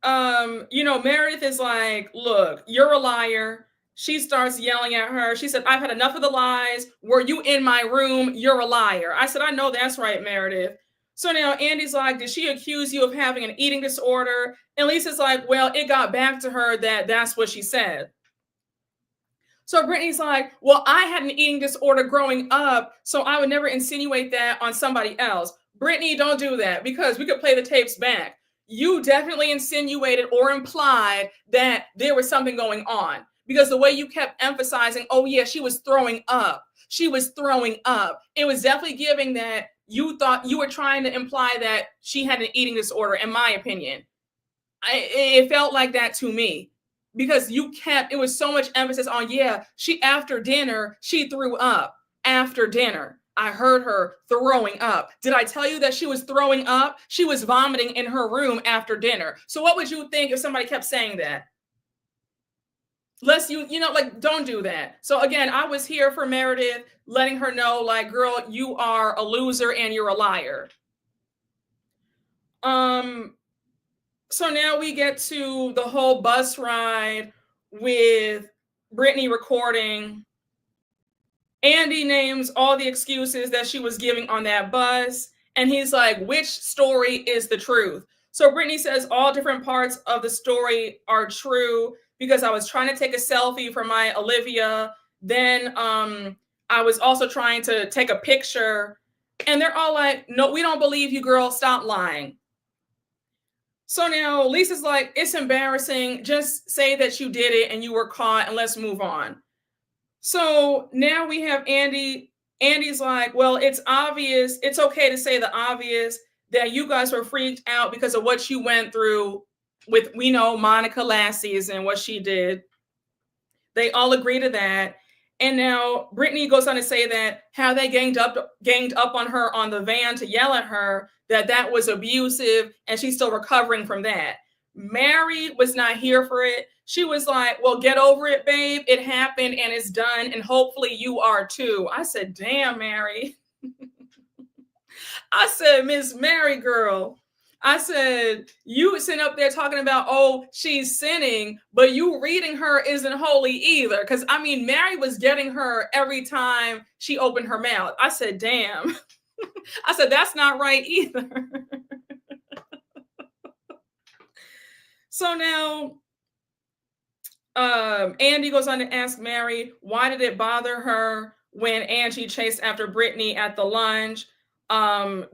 Meredith is like, look, you're a liar. She starts yelling at her. She said, I've had enough of the lies. Were you in my room? You're a liar. I said, I know that's right, Meredith. So now Andy's like, did she accuse you of having an eating disorder? And Lisa's like, well, it got back to her that that's what she said. So Brittany's like, well, I had an eating disorder growing up, so I would never insinuate that on somebody else. Brittany, don't do that, because we could play the tapes back. You definitely insinuated or implied that there was something going on, because the way you kept emphasizing, oh yeah, she was throwing up. She was throwing up. It was definitely giving that you thought you were trying to imply that she had an eating disorder, in my opinion. It felt like that to me, because it was so much emphasis on, yeah, after dinner, she threw up. After dinner, I heard her throwing up. Did I tell you that she was throwing up? She was vomiting in her room after dinner. So what would you think if somebody kept saying that? Don't do that. So again, I was here for Meredith, letting her know, like, girl, you are a loser and you're a liar. So now we get to the whole bus ride with Britney recording. Andy names all the excuses that she was giving on that bus. And he's like, which story is the truth? So Britney says all different parts of the story are true, because I was trying to take a selfie for my Olivia. Then I was also trying to take a picture. And they're all like, no, we don't believe you, girl. Stop lying. So now Lisa's like, it's embarrassing. Just say that you did it and you were caught, and let's move on. So now we have Andy. Andy's like, well, it's obvious. It's okay to say the obvious, that you guys were freaked out because of what you went through with, we know, Monica last season, what she did. They all agree to that. And now Britney goes on to say that how they ganged up on her on the van to yell at her, that was abusive, and she's still recovering from that. Mary was not here for it. She was like, well, get over it, babe. It happened and it's done, and hopefully you are too. I said, damn, Mary. I said, Miss Mary girl. I said, you sitting up there talking about, oh, she's sinning, but you reading her isn't holy either. Because, I mean, Mary was getting her every time she opened her mouth. I said, damn. I said, that's not right either. So now Andy goes on to ask Mary, why did it bother her when Angie chased after Britney at the lunch?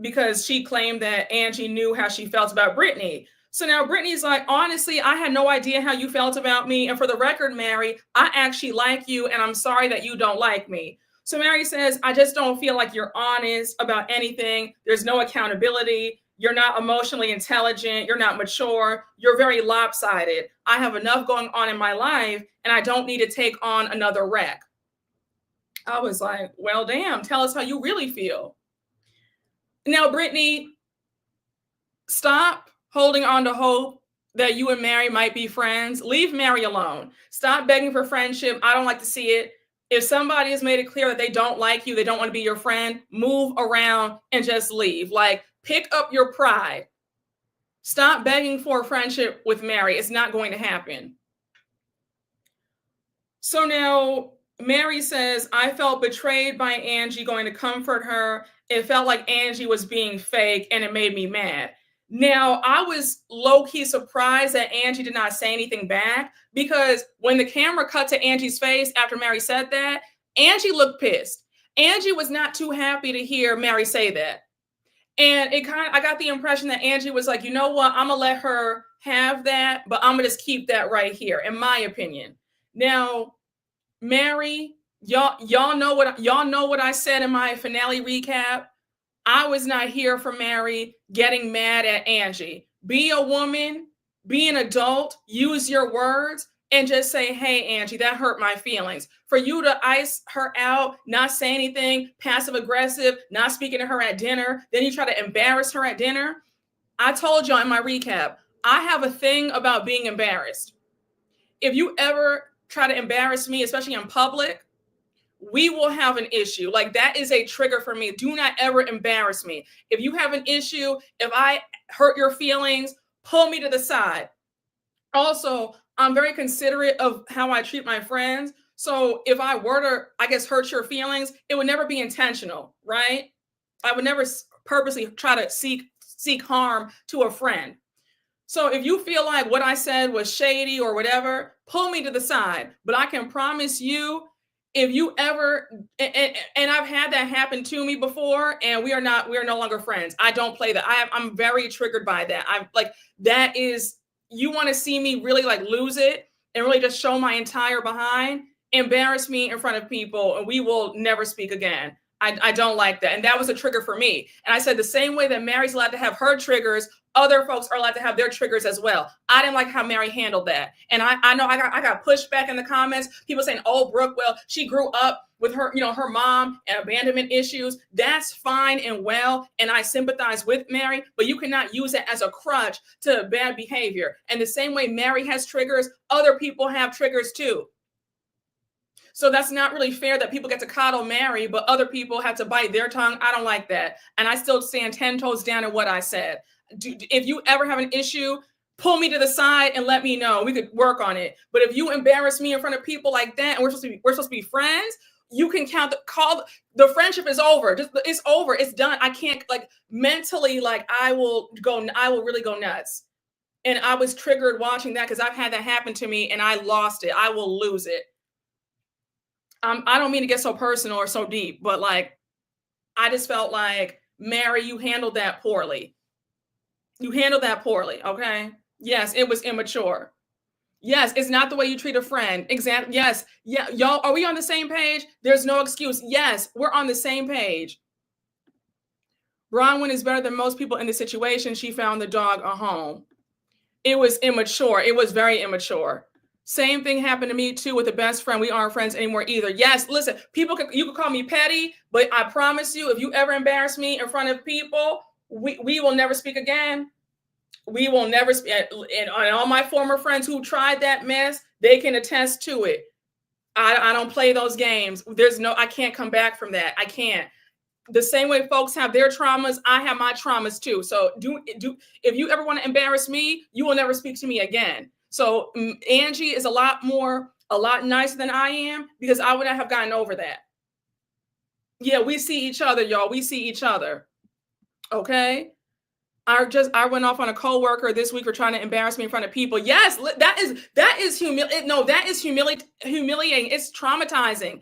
Because she claimed that Angie knew how she felt about Britney. So now Britney's like, honestly, I had no idea how you felt about me. And for the record, Mary, I actually like you, and I'm sorry that you don't like me. So Mary says, I just don't feel like you're honest about anything. There's no accountability. You're not emotionally intelligent. You're not mature. You're very lopsided. I have enough going on in my life, and I don't need to take on another wreck. I was like, well, damn, tell us how you really feel. Now, Britney, stop holding on to hope that you and Mary might be friends. Leave Mary alone. Stop begging for friendship. I don't like to see it. If somebody has made it clear that they don't like you, they don't want to be your friend, move around and just leave. Like, pick up your pride. Stop begging for a friendship with Mary. It's not going to happen. So now Mary says, I felt betrayed by Angie going to comfort her. It felt like Angie was being fake, and it made me mad. Now, I was low-key surprised that Angie did not say anything back, because when the camera cut to Angie's face after Mary said that, Angie looked pissed. Angie was not too happy to hear Mary say that. And I got the impression that Angie was like, you know what? I'm gonna let her have that, but I'm gonna just keep that right here, in my opinion. Now, Mary, y'all know what I said in my finale recap. I was not here for Mary getting mad at Angie. Be a woman, be an adult, use your words, and just say, hey, Angie, that hurt my feelings. For you to ice her out, not say anything, passive aggressive, not speaking to her at dinner, then you try to embarrass her at dinner. I told y'all in my recap, I have a thing about being embarrassed. If you ever try to embarrass me, especially in public, we will have an issue. Like, that is a trigger for me. Do not ever embarrass me. If you have an issue, if I hurt your feelings, pull me to the side. Also, I'm very considerate of how I treat my friends. So if I were to, I guess, hurt your feelings, it would never be intentional, right? I would never purposely try to seek harm to a friend. So if you feel like what I said was shady or whatever, pull me to the side. But I can promise you, if you ever, and I've had that happen to me before, and we are no longer friends. I don't play that. I'm very triggered by that. I'm like, that is, you want to see me really like lose it and really just show my entire behind, embarrass me in front of people, and we will never speak again. I don't like that. And that was a trigger for me. And I said, the same way that Mary's allowed to have her triggers, other folks are allowed to have their triggers as well. I didn't like how Mary handled that. And I know I got pushback in the comments. People saying, oh, Brooke, well, she grew up with her, her mom and abandonment issues. That's fine and well. And I sympathize with Mary, but you cannot use it as a crutch to bad behavior. And the same way Mary has triggers, other people have triggers too. So that's not really fair that people get to coddle Mary, but other people have to bite their tongue. I don't like that. And I still stand 10 toes down in what I said. If you ever have an issue, pull me to the side and let me know. We could work on it. But if you embarrass me in front of people like that, and we're supposed to be friends, you can the friendship is over. It's over. It's done. I can't, like, mentally, like, I will really go nuts. And I was triggered watching that because I've had that happen to me and I lost it. I will lose it. I don't mean to get so personal or so deep, but like, I just felt like, Mary, you handled that poorly. You handled that poorly, okay? Yes, it was immature. Yes, it's not the way you treat a friend. Exactly. Yes. Yeah, y'all, are we on the same page? There's no excuse. Yes, we're on the same page. Bronwyn is better than most people in the situation. She found the dog a home. It was immature. It was very immature. Same thing happened to me too with a best friend. We aren't friends anymore either. Yes, listen, you can call me petty, but I promise you, if you ever embarrass me in front of people, we will never speak again. We will never speak. And all my former friends who tried that mess, they can attest to it. I don't play those games. I can't come back from that. I can't. The same way folks have their traumas, I have my traumas too. So if you ever want to embarrass me, you will never speak to me again. So Angie is a lot nicer than I am, because I would not have gotten over that. Yeah, we see each other, y'all. We see each other. Okay. I went off on a coworker this week for trying to embarrass me in front of people. Yes, that is humiliating. No, that is humiliating. It's traumatizing.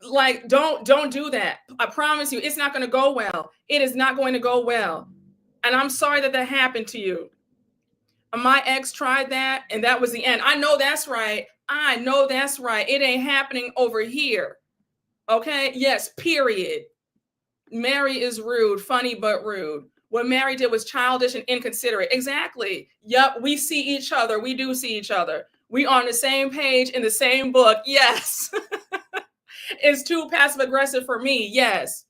Like, don't do that. I promise you, it's not going to go well. It is not going to go well. And I'm sorry that happened to you. My ex tried that, and that was the end. I know that's right. I know that's right. It ain't happening over here. Okay? Yes, period. Mary is rude, funny but rude. What Mary did was childish and inconsiderate. Exactly. Yep, we see each other. We do see each other. We on the same page in the same book. Yes. It's too passive aggressive for me. Yes.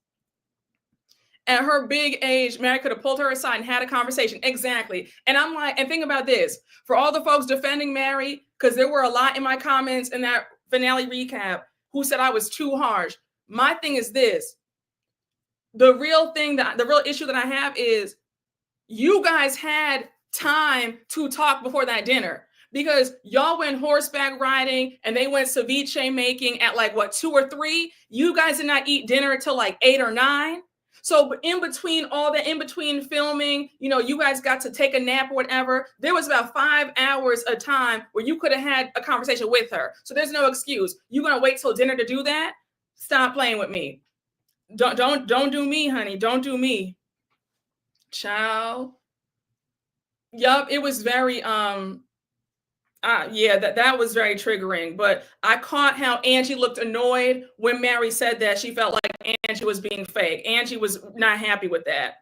At her big age, Mary could have pulled her aside and had a conversation. Exactly. And I'm like, and think about this. For all the folks defending Mary, because there were a lot in my comments in that finale recap who said I was too harsh. My thing is this. The real issue that I have is you guys had time to talk before that dinner, because y'all went horseback riding and they went ceviche making at like 2 or 3. You guys did not eat dinner until like 8 or 9. So in between filming, you guys got to take a nap or whatever. There was about 5 hours of time where you could have had a conversation with her. So there's no excuse. You're going to wait till dinner to do that? Stop playing with me. Don't do me, honey. Don't do me. Child. Yup, it was very that was very triggering. But I caught how Angie looked annoyed when Mary said that. She felt like Angie was being fake. Angie was not happy with that.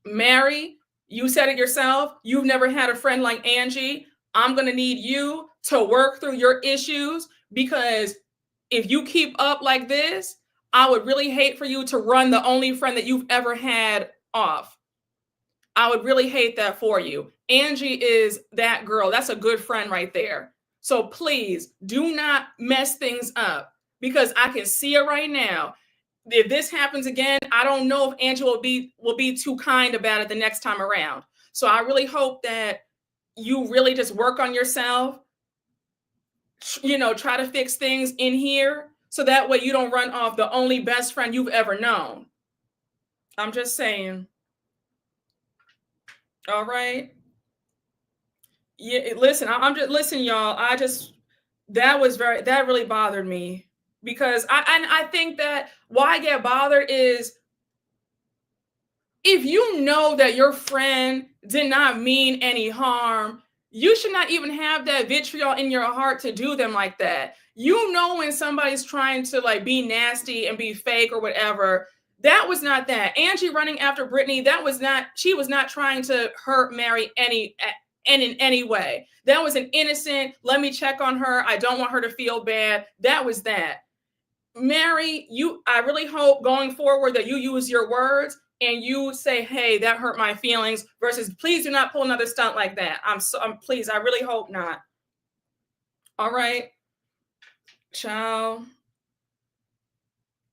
Mary, you said it yourself. You've never had a friend like Angie. I'm going to need you to work through your issues, because if you keep up like this, I would really hate for you to run the only friend that you've ever had off. I would really hate that for you. Angie is that girl. That's a good friend right there. So please do not mess things up, because I can see it right now. If this happens again, I don't know if Angie will be too kind about it the next time around. So I really hope that you really just work on yourself. Try to fix things in here, so that way you don't run off the only best friend you've ever known. I'm just saying. All right. Yeah, listen, listen, y'all. That really bothered me, because I think that why I get bothered is if you know that your friend did not mean any harm, you should not even have that vitriol in your heart to do them like that. When somebody's trying to be nasty and be fake or whatever. That was not that. Angie running after Britney, she was not trying to hurt Mary in any way. That was an innocent, let me check on her. I don't want her to feel bad. That was that. Mary, I really hope going forward that you use your words and you say, hey, that hurt my feelings, versus please do not pull another stunt like that. Please, I really hope not. All right. Ciao.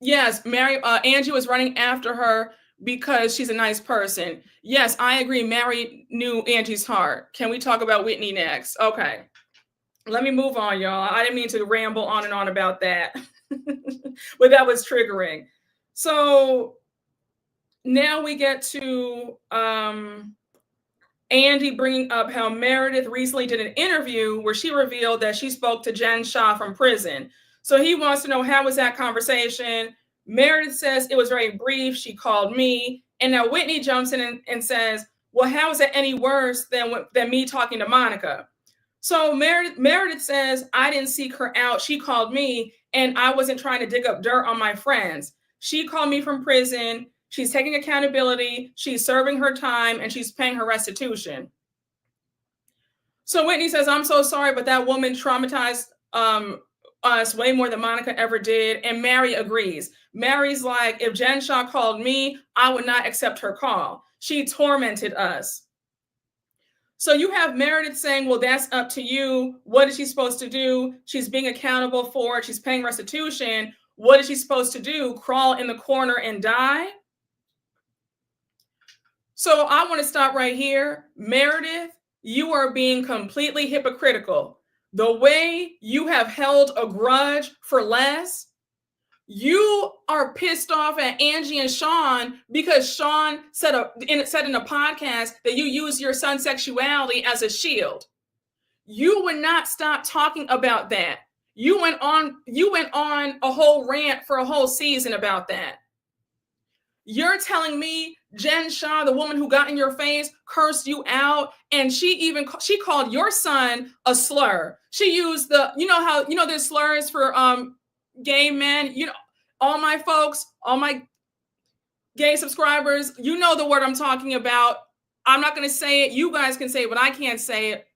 Yes, Angie was running after her because she's a nice person. Yes, I agree. Mary knew Angie's heart. Can we talk about Whitney next? Okay. Let me move on, y'all. I didn't mean to ramble on and on about that, but that was triggering. So now we get to Angie bringing up how Meredith recently did an interview where she revealed that she spoke to Jen Shah from prison. So he wants to know, how was that conversation? Meredith says it was very brief. She called me. And now Whitney jumps in and says, well, how is that any worse than me talking to Monica? So Meredith says, I didn't seek her out. She called me, and I wasn't trying to dig up dirt on my friends. She called me from prison. She's taking accountability. She's serving her time, and she's paying her restitution. So Whitney says, I'm so sorry, but that woman traumatized us way more than Monica ever did. And Mary agrees. Mary's like, if Jen Shah called me, I would not accept her call. She tormented us. So you have Meredith saying, well, that's up to you. What is she supposed to do? She's being accountable for it. She's paying restitution. What is she supposed to do? Crawl in the corner and die? So I want to stop right here. Meredith, you are being completely hypocritical. The way you have held a grudge for less, You are pissed off at Angie and Sean because Sean said in a podcast that you use your son's sexuality as a shield. You would not stop talking about that. You went on a whole rant for a whole season about that. You're telling me Jen Shah, the woman who got in your face, cursed you out, and she called your son a slur. She used there's slurs for gay men. All my folks, all my gay subscribers, you know the word I'm talking about. I'm not going to say it. You guys can say it, but I can't say it.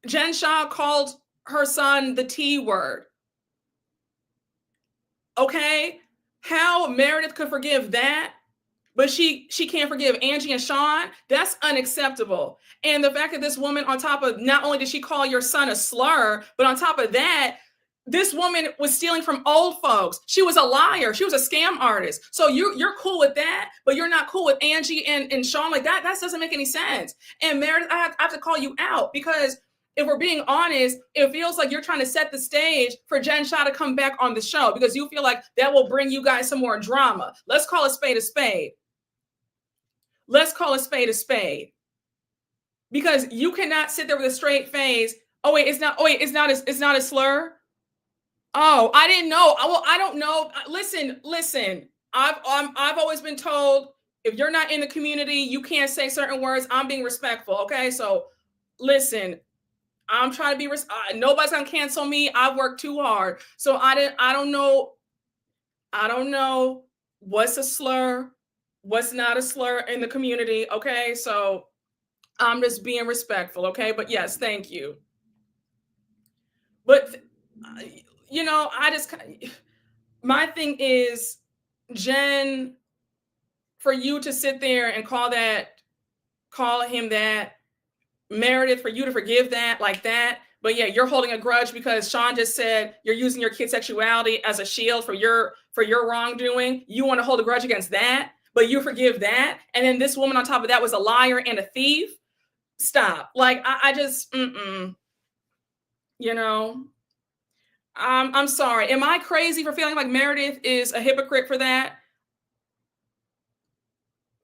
Jen Shah called her son the T word. Okay? How Meredith could forgive that, but she can't forgive Angie and Sean, that's unacceptable. And the fact that this woman, on top of, not only did she call your son a slur, but on top of that, this woman was stealing from old folks. She was a liar. She was a scam artist. So you're cool with that, but you're not cool with Angie and Sean. Like that doesn't make any sense. And Meredith, I have to call you out, because if we're being honest, it feels like you're trying to set the stage for Jen Shah to come back on the show because you feel like that will bring you guys some more drama. Let's call a spade a spade. Let's call a spade a spade. Because you cannot sit there with a straight face. It's not a slur. Oh, I didn't know. Well, I don't know. Listen. I've always been told if you're not in the community, you can't say certain words. I'm being respectful. Okay, so listen. I'm trying to be. Nobody's gonna cancel me. I've worked too hard, so I don't know. I don't know what's a slur, what's not a slur in the community. Okay, so I'm just being respectful. Okay, but yes, thank you. But my thing is, Jen, for you to sit there and call him that. Meredith, for you to forgive that like that, but yeah, you're holding a grudge because Sean just said you're using your kid's sexuality as a shield for your wrongdoing. You want to hold a grudge against that, but you forgive that, and then this woman on top of that was a liar and a thief. Stop. Like I just, I'm sorry. Am I crazy for feeling like Meredith is a hypocrite for that?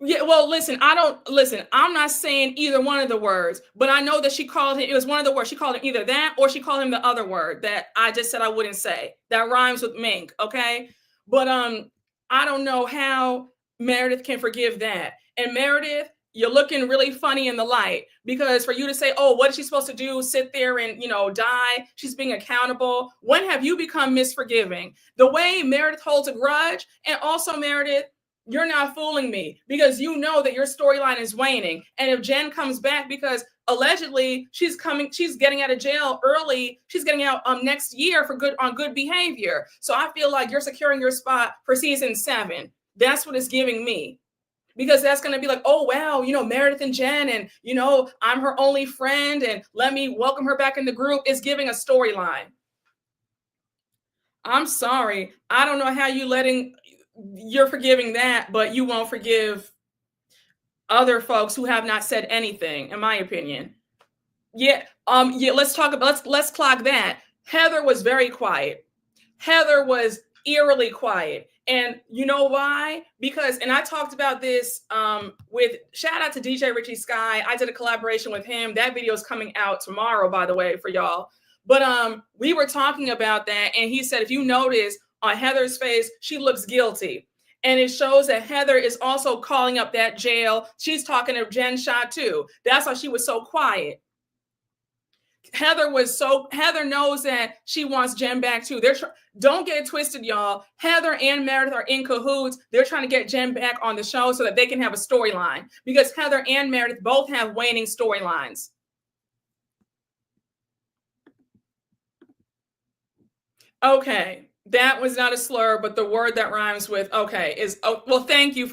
Yeah, well, listen, I'm not saying either one of the words, but I know that she called him, it was one of the words. She called him either that or she called him the other word that I just said I wouldn't say. That rhymes with mink, okay? But I don't know how Meredith can forgive that. And Meredith, you're looking really funny in the light, because for you to say, oh, what is she supposed to do? Sit there and, die? She's being accountable. When have you become misforgiving? The way Meredith holds a grudge, and also Meredith, you're not fooling me, because you know that your storyline is waning. And if Jen comes back, because allegedly she's getting out of jail early, she's getting out next year for good behavior. So I feel like you're securing your spot for season 7. That's what it's giving me, because that's going to be like, oh, wow, Meredith and Jen, and, I'm her only friend, and let me welcome her back in the group. It's giving a storyline. I'm sorry. I don't know how you're forgiving that, but you won't forgive other folks who have not said anything, in my opinion. Let's clock that. Heather was very quiet. Heather was eerily quiet. And you know why? Because, and I talked about this with, shout out to DJ Richie Sky. I did a collaboration with him. That video is coming out tomorrow, by the way, for y'all. But we were talking about that, and he said, if you notice on Heather's face, she looks guilty. And it shows that Heather is also calling up that jail. She's talking to Jen Shah too. That's why she was so quiet. Heather knows that she wants Jen back too. Don't get it twisted, y'all. Heather and Meredith are in cahoots. They're trying to get Jen back on the show so that they can have a storyline, because Heather and Meredith both have waning storylines. Okay. That was not a slur, but the word that rhymes with okay is, well, thank you.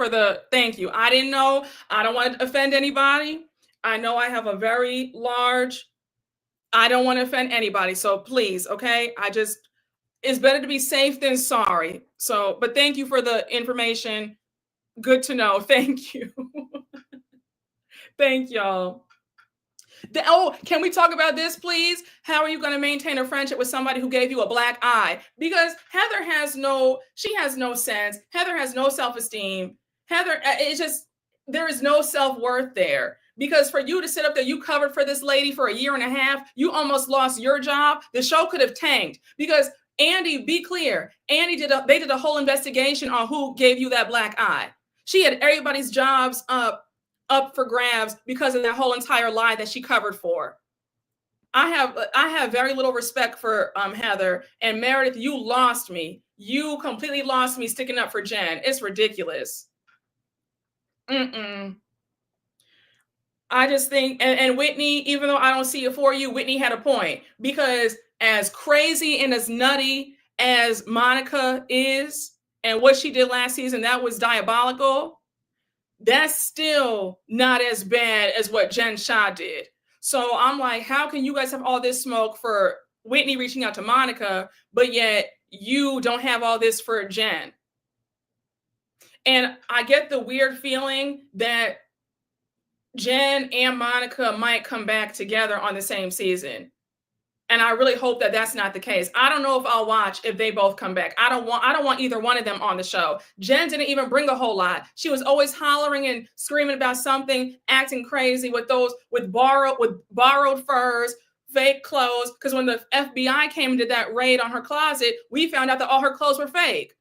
I didn't know. I don't want to offend anybody. I know I have a very large, I don't want to offend anybody. So please, okay? It's better to be safe than sorry. So, but thank you for the information. Good to know. Thank you. Thank y'all. Can we talk about this, please? How are you going to maintain a friendship with somebody who gave you a black eye? Because Heather has no sense. Heather has no self-esteem. Heather, it's just, there is no self-worth there. Because for you to sit up there, you covered for this lady for a year and a half, you almost lost your job. The show could have tanked because Andy, be clear, they did a whole investigation on who gave you that black eye. She had everybody's jobs up for grabs because of that whole entire lie that she covered for. I have very little respect for Heather, and Meredith, you lost me. You completely lost me sticking up for Jen. It's ridiculous. I just think, and Whitney, even though I don't see it for you, Whitney had a point, because as crazy and as nutty as Monica is, and what she did last season, that was diabolical. That's still not as bad as what Jen Shah did. So I'm like, how can you guys have all this smoke for Whitney reaching out to Monica, but yet you don't have all this for Jen? And I get the weird feeling that Jen and Monica might come back together on the same season. And I really hope that that's not the case. I don't know if I'll watch if they both come back. I don't want either one of them on the show. Jen didn't even bring a whole lot. She was always hollering and screaming about something, acting crazy with borrowed furs, fake clothes. Because when the FBI came and did that raid on her closet, we found out that all her clothes were fake.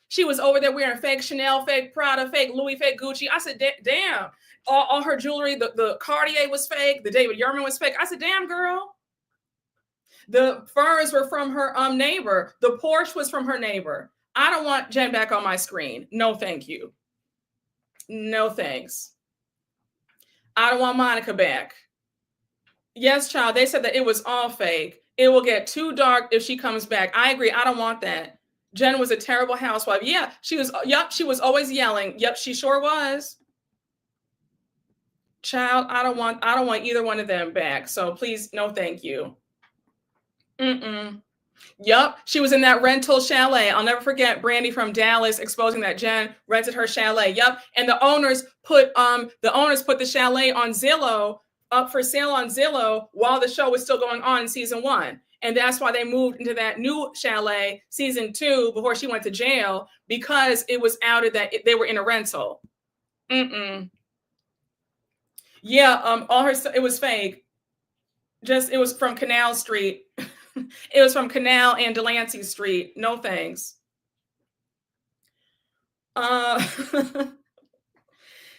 She was over there wearing fake Chanel, fake Prada, fake Louis, fake Gucci. I said, damn. All her jewelry, the Cartier was fake. The David Yurman was fake. I said, damn, girl. The furs were from her neighbor. The Porsche was from her neighbor. I don't want Jen back on my screen. No, thank you. No, thanks. I don't want Monica back. Yes, child, they said that it was all fake. It will get too dark if she comes back. I agree. I don't want that. Jen was a terrible housewife. Yeah, she was. Yep, she was always yelling. Yep, she sure was. Child, I don't want either one of them back. So please, no, thank you. Yep, she was in that rental chalet. I'll never forget Brandy from Dallas exposing that Jen rented her chalet. Yep, and the owners put the chalet on Zillow, up for sale on Zillow, while the show was still going on in season 1. And that's why they moved into that new chalet season 2 before she went to jail, because it was outed that they were in a rental. Yeah, it was fake. It was from Canal Street. It was from Canal and Delancey Street. No thanks.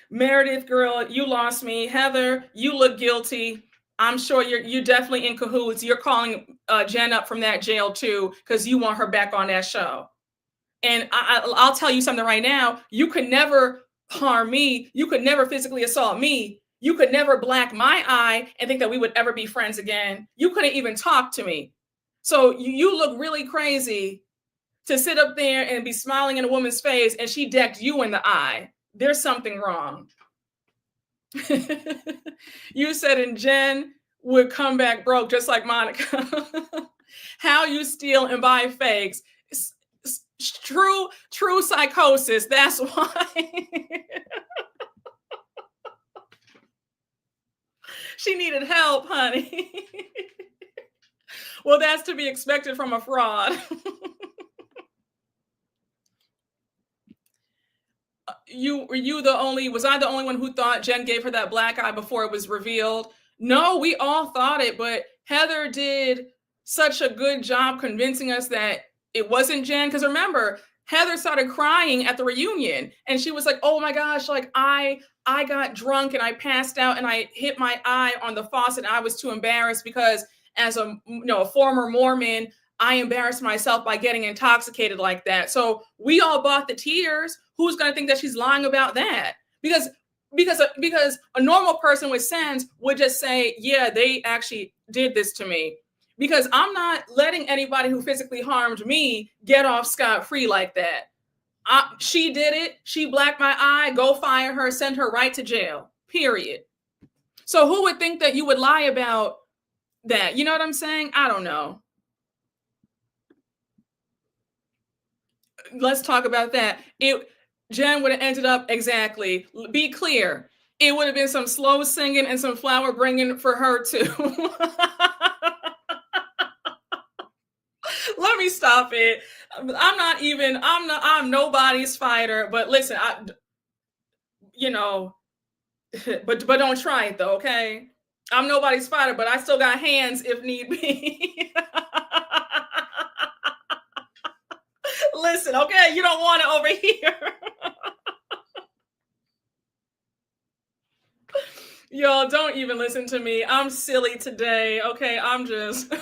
Meredith, girl, you lost me. Heather, you look guilty. I'm sure you're definitely in cahoots. You're calling Jen up from that jail too, because you want her back on that show. And I'll tell you something right now. You could never harm me. You could never physically assault me. You could never black my eye and think that we would ever be friends again. You couldn't even talk to me. So you look really crazy to sit up there and be smiling in a woman's face and she decked you in the eye. There's something wrong. You said, and Jen would come back broke just like Monica. How you steal and buy fakes. True psychosis. That's why. She needed help, honey. Well, that's to be expected from a fraud. Was I the only one who thought Jen gave her that black eye before it was revealed? No, we all thought it, but Heather did such a good job convincing us that it wasn't Jen. Because remember, Heather started crying at the reunion and she was like, oh my gosh, like I got drunk and I passed out and I hit my eye on the faucet. And I was too embarrassed because as a former Mormon, I embarrassed myself by getting intoxicated like that. So we all bought the tears. Who's going to think that she's lying about that? Because a normal person with sense would just say, yeah, they actually did this to me. Because I'm not letting anybody who physically harmed me get off scot-free like that. She did it. She blacked my eye. Go fire her. Send her right to jail. Period. So who would think that you would lie about that? You know what I'm saying? I don't know. Let's talk about that. Jen would have ended up exactly. Be clear. It would have been some slow singing and some flower bringing for her too. Let me stop it. I'm nobody's fighter, but listen, you know, but don't try it though, okay? I'm nobody's fighter, but I still got hands if need be. Listen, okay, you don't want it over here. Y'all don't even listen to me. I'm silly today. Okay, I'm just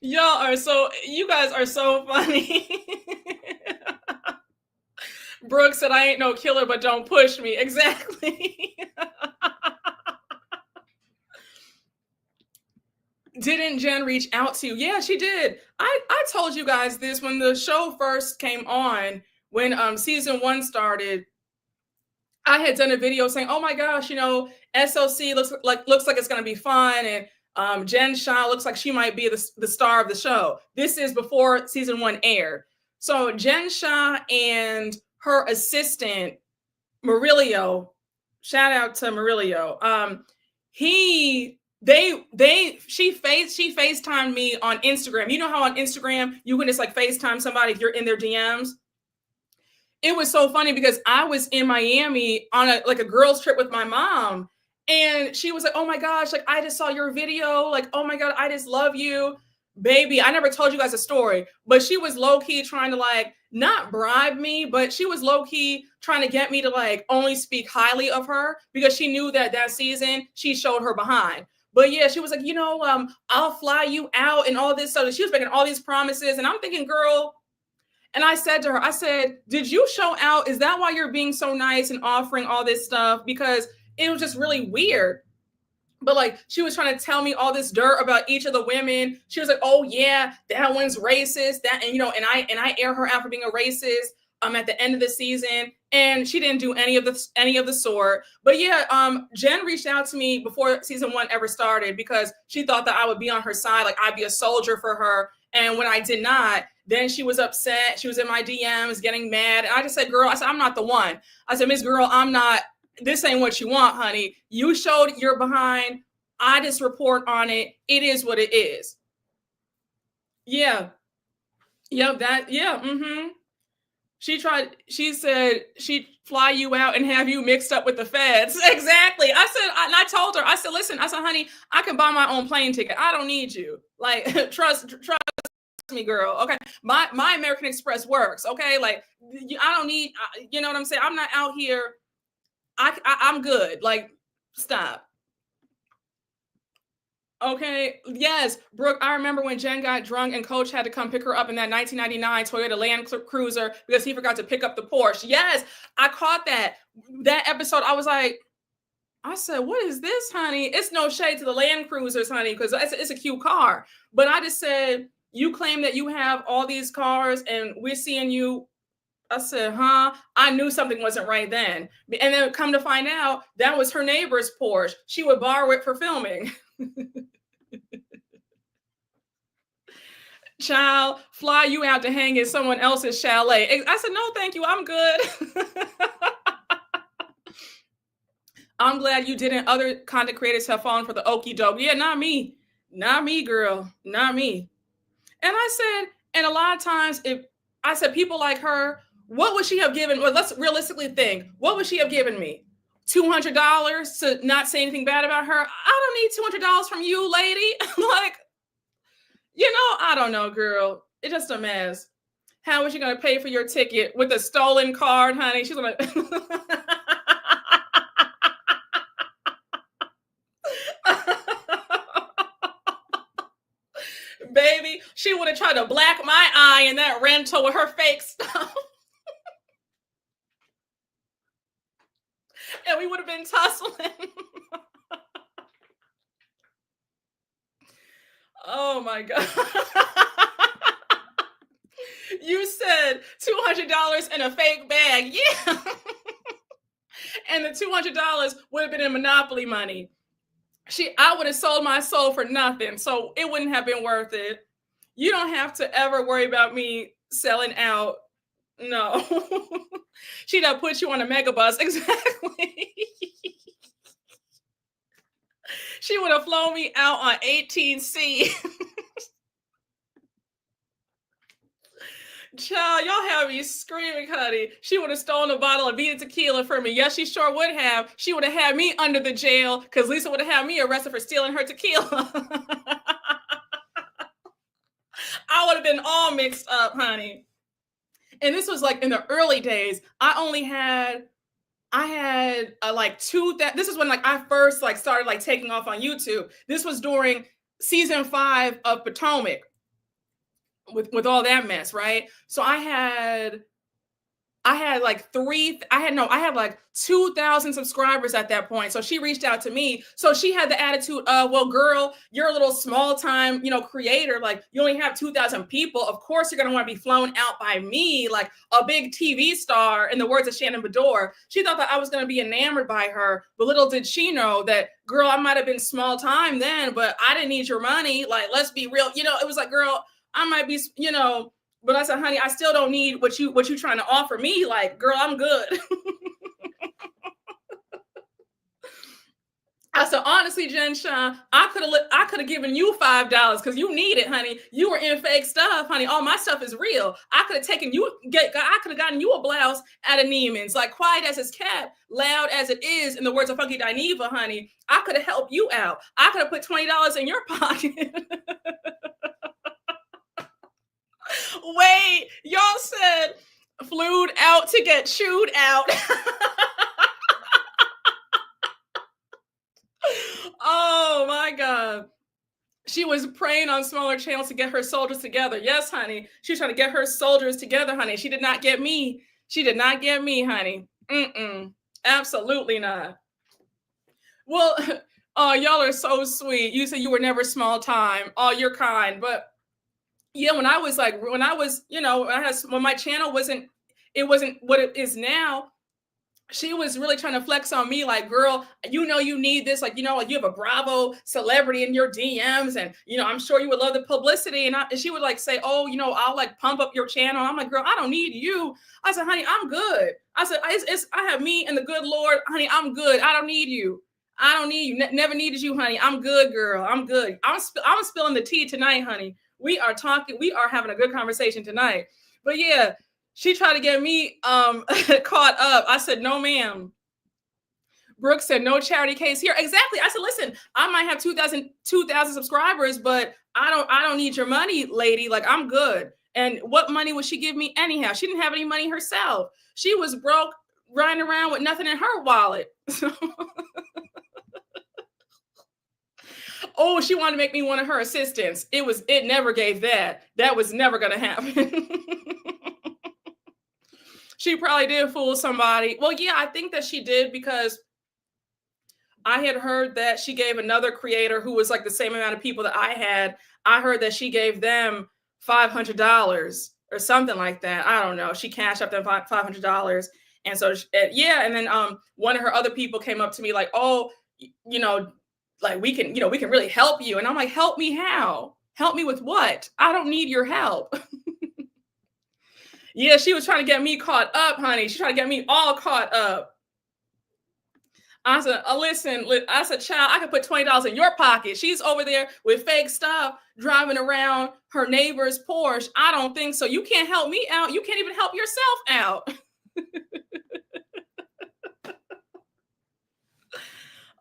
you guys are so funny. Brooke said I ain't no killer, but don't push me. Exactly. Didn't Jen reach out to you? Yeah, she did. I told you guys this when the show first came on, when season 1 started. I had done a video saying, "Oh my gosh, SOC looks like it's going to be fun, and Jen Shah looks like she might be the star of the show." This is before season 1 aired. So Jen Shah and her assistant Murillo, shout out to Murillo. She FaceTimed me on Instagram. You know how on Instagram you can just like FaceTime somebody if you're in their DMs? It was so funny because I was in Miami on a girls trip with my mom, and she was like, "Oh my gosh, like I just saw your video. Like, oh my God, I just love you, baby." I never told you guys a story, but she was low key trying to like not bribe me, but she was low key trying to get me to like only speak highly of her because she knew that season she showed her behind. But yeah, she was like, I'll fly you out and all this. So she was making all these promises, and I'm thinking, girl. And I said to her, I said, "Did you show out? Is that why you're being so nice and offering all this stuff?" Because it was just really weird. But like she was trying to tell me all this dirt about each of the women. She was like, "Oh yeah, that one's racist." And I air her out for being a racist at the end of the season. And she didn't do any of the sort. But yeah, Jen reached out to me before season 1 ever started because she thought that I would be on her side, like I'd be a soldier for her. And when I did not, then she was upset. She was in my DMs getting mad. And I just said, "Girl," I said, "I'm not the one." I said, "Miss Girl, I'm not, this ain't what you want, honey. You showed you're behind. I just report on it. It is what it is." Yeah. Yep. Mm-hmm. She said she'd fly you out and have you mixed up with the feds. Exactly. And I told her, I said, "Listen," I said, "Honey, I can buy my own plane ticket. I don't need you. Like, trust me, girl. Okay. My American Express works. Okay. Like, I don't need, you know what I'm saying? I'm not out here. I'm good. Like, stop." Okay. Yes, Brooke, I remember when Jen got drunk and Coach had to come pick her up in that 1999 Toyota Land Cruiser because he forgot to pick up the Porsche. Yes, I caught that. That episode, I said, "What is this, honey?" It's no shade to the Land Cruisers, honey, because it's a cute car. But I just said, "You claim that you have all these cars and we're seeing you." I said, "Huh?" I knew something wasn't right then. And then come to find out, that was her neighbor's Porsche. She would borrow it for filming. Child, fly you out to hang in someone else's chalet. I said, "No, thank you. I'm good." I'm glad you didn't. Other content creators have fallen for the okie doke. Yeah, not me. Not me, girl. Not me. And I said, and a lot of times, if I said people like her, what would she have given? Well, let's realistically think. What would she have given me? $200 to not say anything bad about her? I don't need $200 from you, lady. Like, I don't know, girl. It's just a mess. How is she going to pay for your ticket with a stolen card, honey? She's going to. Baby, she would have tried to black my eye in that rental with her fake stuff. And we would have been tussling. Oh my God. You said $200 in a fake bag. Yeah. And the $200 would have been in Monopoly money. I would have sold my soul for nothing. So it wouldn't have been worth it. You don't have to ever worry about me selling out. No. She'd have put you on a megabus. Exactly. She would have flown me out on 18C. Child, y'all have me screaming, honey. She would have stolen a bottle of Vita tequila from me. Yes, she sure would have. She would have had me under the jail because Lisa would have had me arrested for stealing her tequila. I would have been all mixed up, honey. And this was like in the early days. I had like this is when like I first like started like taking off on YouTube. This was during season 5 of Potomac with all that mess, right? So I had like I had like 2,000 subscribers at that point. So she reached out to me. So she had the attitude of, well, girl, you're a little small time, creator. Like you only have 2,000 people. Of course, you're going to want to be flown out by me, like a big TV star, in the words of Shannon Bedore. She thought that I was going to be enamored by her. But little did she know that, girl, I might have been small time then, but I didn't need your money. Like, let's be real. It was like, girl, I might be, but I said, honey, I still don't need what you trying to offer me. Like, girl, I'm good. I said, honestly, Jen Shah, I could have given you $5 because you need it, honey. You were in fake stuff, honey. All my stuff is real. I could have taken you. I could have gotten you a blouse at a Neiman's, like quiet as it's kept, loud as it is. In the words of Funky Dineva, honey, I could have helped you out. I could have put $20 in your pocket. Wait, y'all said flued out to get chewed out. Oh my God. She was preying on smaller channels to get her soldiers together. Yes, honey. She was trying to get her soldiers together, honey. She did not get me. She did not get me, honey. Absolutely not. Well, oh, y'all are so sweet. You said you were never small time. Oh, you're kind. But yeah, when my channel wasn't what it is now, she was really trying to flex on me, like, girl, you need this, like, like you have a Bravo celebrity in your DMs, and I'm sure you would love the publicity. And she would like say, oh, I'll like pump up your channel. I'm like, girl, I don't need you. I said, honey, I'm good. I said, I have me and the good Lord, honey. I'm good. I don't need you. I don't need you. Never needed you, honey. I'm good, girl. I'm good. I'm spilling the tea tonight, honey. We are talking. We are having a good conversation tonight. But yeah, she tried to get me caught up. I said, no, ma'am. Brooke said, no charity case here. Exactly. I said, listen, I might have 2,000 subscribers, but I don't need your money, lady. Like, I'm good. And what money would she give me anyhow? She didn't have any money herself. She was broke, running around with nothing in her wallet. Oh, she wanted to make me one of her assistants. It never gave that. That was never going to happen. She probably did fool somebody. Well, yeah, I think that she did, because I had heard that she gave another creator who was like the same amount of people that I had. I heard that she gave them $500 or something like that. I don't know. She cashed up them $500. And so, yeah. And then one of her other people came up to me like, oh, like we can really help you. And I'm like, help me how? Help me with what? I don't need your help. Yeah, she was trying to get me caught up, honey. She tried to get me all caught up. I said, listen, I said, child, I could put $20 in your pocket. She's over there with fake stuff, driving around her neighbor's Porsche. I don't think so. You can't help me out. You can't even help yourself out.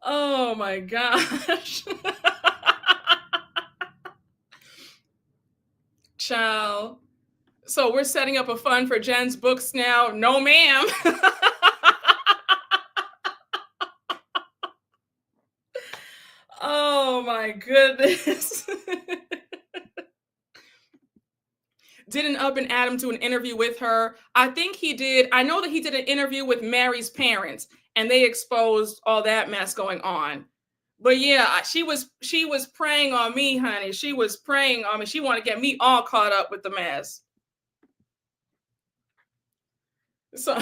Oh my gosh. Child. So we're setting up a fund for Jen's books now. No, ma'am. Oh my goodness. Didn't Up and Adam do an interview with her? I think he did. I know that he did an interview with Mary's parents, and they exposed all that mess going on. But yeah, she was preying on me, honey. She was preying on me. She wanted to get me all caught up with the mess. So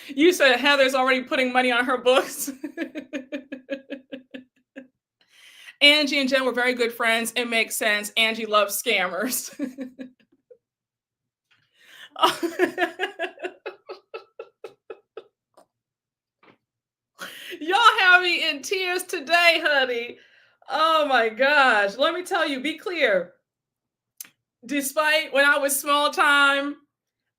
you said Heather's already putting money on her books. Angie and Jen were very good friends. It makes sense. Angie loves scammers. Y'all have me in tears today, honey. Oh my gosh. Let me tell you, be clear. Despite when I was small time,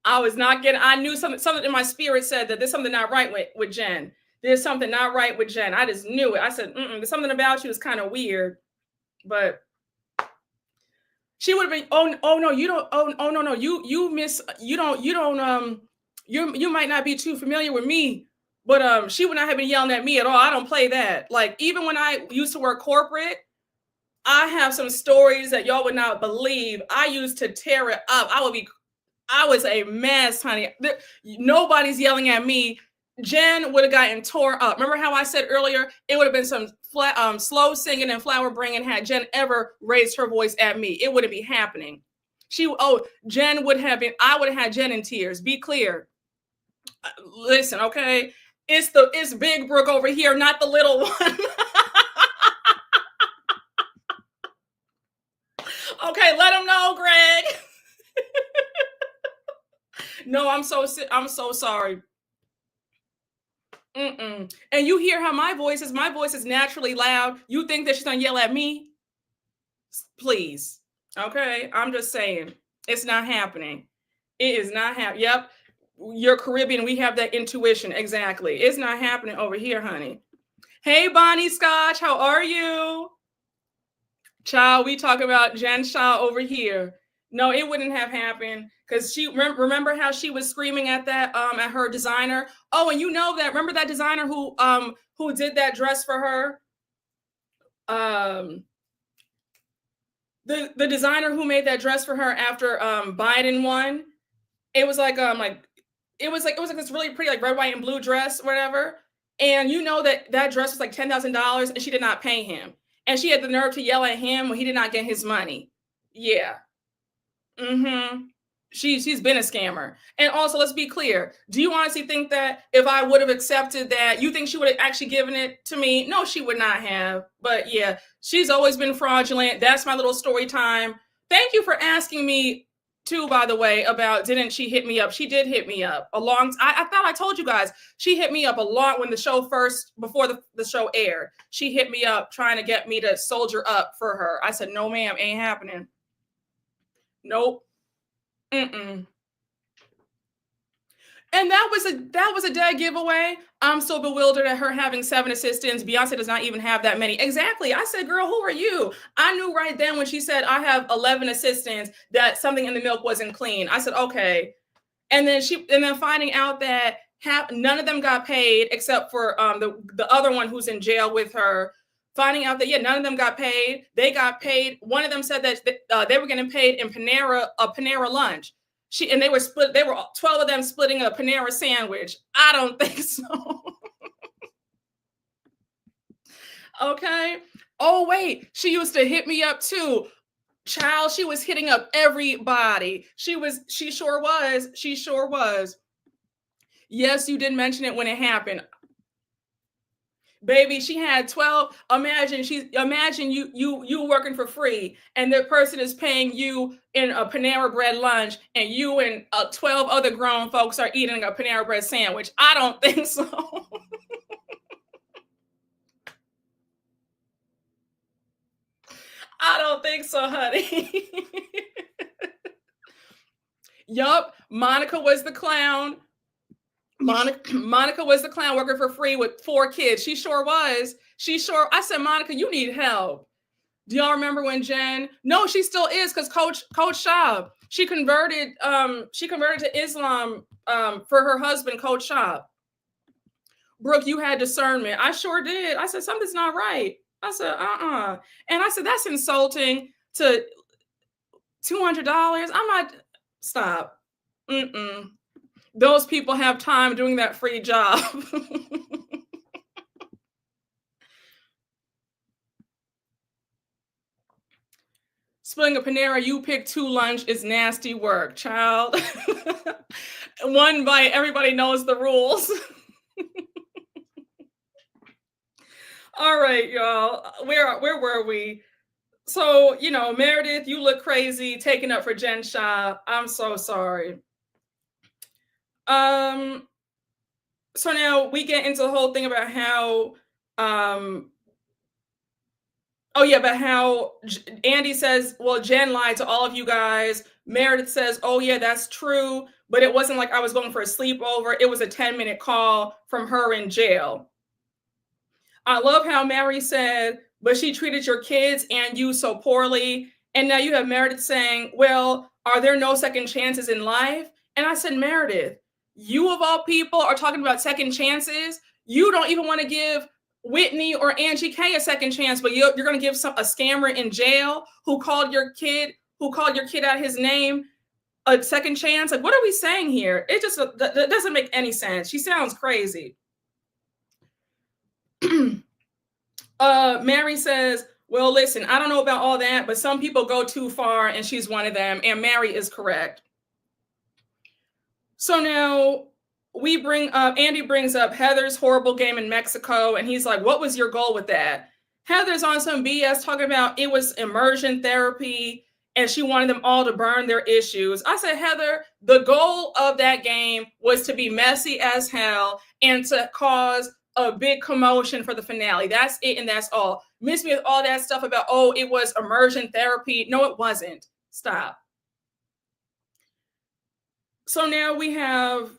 I was not getting, I knew something in my spirit said that there's something not right with Jen. There's something not right with Jen. I just knew it. I said, there's something about you is kind of weird. But she would have been, oh no, you don't, oh no, you miss, you might not be too familiar with me, but she would not have been yelling at me at all. I don't play that. Like, even when I used to work corporate, I have some stories that y'all would not believe. I used to tear it up. I was a mess, honey. Nobody's yelling at me. Jen would have gotten tore up. Remember how I said earlier, it would have been some slow singing and flower bringing had Jen ever raised her voice at me. It wouldn't be happening. Jen would have been, I would have had Jen in tears. Be clear. Listen, okay? It's Big Brooke over here, not the little one. Okay, let him know, Greg. No, I'm so sorry. And you hear how my voice is naturally loud. You think that she's gonna yell at me? Please. Okay, I'm just saying, it's not happening. It is not happening. Yep, you're Caribbean. We have that intuition. Exactly. It's not happening over here, honey. Hey, Bonnie Scotch, how are you? Child, we talk about Jen Shah over here. No, it wouldn't have happened because she remember how she was screaming at that at her designer. Oh, and you know that, remember that designer who did that dress for her? The designer who made that dress for her after Biden won. It was like it was like this really pretty like red, white, and blue dress, whatever. And you know that dress was like $10,000 and she did not pay him. And she had the nerve to yell at him when he did not get his money. Yeah. Mm-hmm. She's been a scammer. And also, let's be clear. Do you honestly think that if I would have accepted that, you think she would have actually given it to me? No, she would not have. But yeah, she's always been fraudulent. That's my little story time. Thank you for asking me too, by the way, about didn't she hit me up? She did hit me up a long time. I thought I told you guys. She hit me up a lot when the show before the show aired. She hit me up trying to get me to soldier up for her. I said, no, ma'am, ain't happening. Nope. Mm-mm. And that was a dead giveaway. I'm so bewildered at her having 7 assistants. Beyonce does not even have that many. Exactly. I said, girl, who are you? I knew right then when she said I have 11 assistants that something in the milk wasn't clean. I said, okay. And then finding out that none of them got paid except for the other one who's in jail with her. Finding out that none of them got paid. They got paid. One of them said that they were getting paid in a Panera lunch. They were 12 of them splitting a Panera sandwich. I don't think so. Okay. Oh, wait. She used to hit me up too. Child, she was hitting up everybody. She sure was. Yes, you did mention it when it happened. Baby, she had 12. Imagine you working for free and the person is paying you in a Panera Bread lunch and you and 12 other grown folks are eating a Panera Bread sandwich. I don't think so. I don't think so, honey. Yup, Monica was the clown. Monica was the clown working for free with 4 kids. She sure was. I said, Monica, you need help. Do y'all remember when Jen? No, she still is, because Coach Cashapp, she converted to Islam for her husband, Coach Cashapp. Brooke, you had discernment. I sure did. I said, something's not right. I said, And I said, that's insulting to $200. I'm not, stop. Those people have time doing that free job. Splitting a Panera, you pick 2 lunch is nasty work, child. One bite, everybody knows the rules. All right, y'all. Where were we? So, Meredith, you look crazy taking up for Jen Shah. I'm so sorry. So now we get into the whole thing about how um oh yeah, but how Andy says, well, Jen lied to all of you guys. Meredith says, oh yeah, that's true, but it wasn't like I was going for a sleepover. It was a 10-minute call from her in jail. I love how Mary said, but she treated your kids and you so poorly. And now you have Meredith saying, well, are there no second chances in life? And I said, Meredith, you of all people are talking about second chances. You don't even want to give Whitney or Angie K a second chance, but you're going to give a scammer in jail who called your kid out his name a second chance. Like, what are we saying here? It just that doesn't make any sense. She sounds crazy. Mary says, well, listen, I don't know about all that, but some people go too far, and she's one of them. And Mary is correct. So now Andy brings up Heather's horrible game in Mexico, and he's like, what was your goal with that? Heather's on some BS talking about it was immersion therapy, and she wanted them all to burn their issues. I said, Heather, the goal of that game was to be messy as hell and to cause a big commotion for the finale. That's it, and that's all. Miss me with all that stuff about, oh, it was immersion therapy. No, it wasn't. Stop. So now we have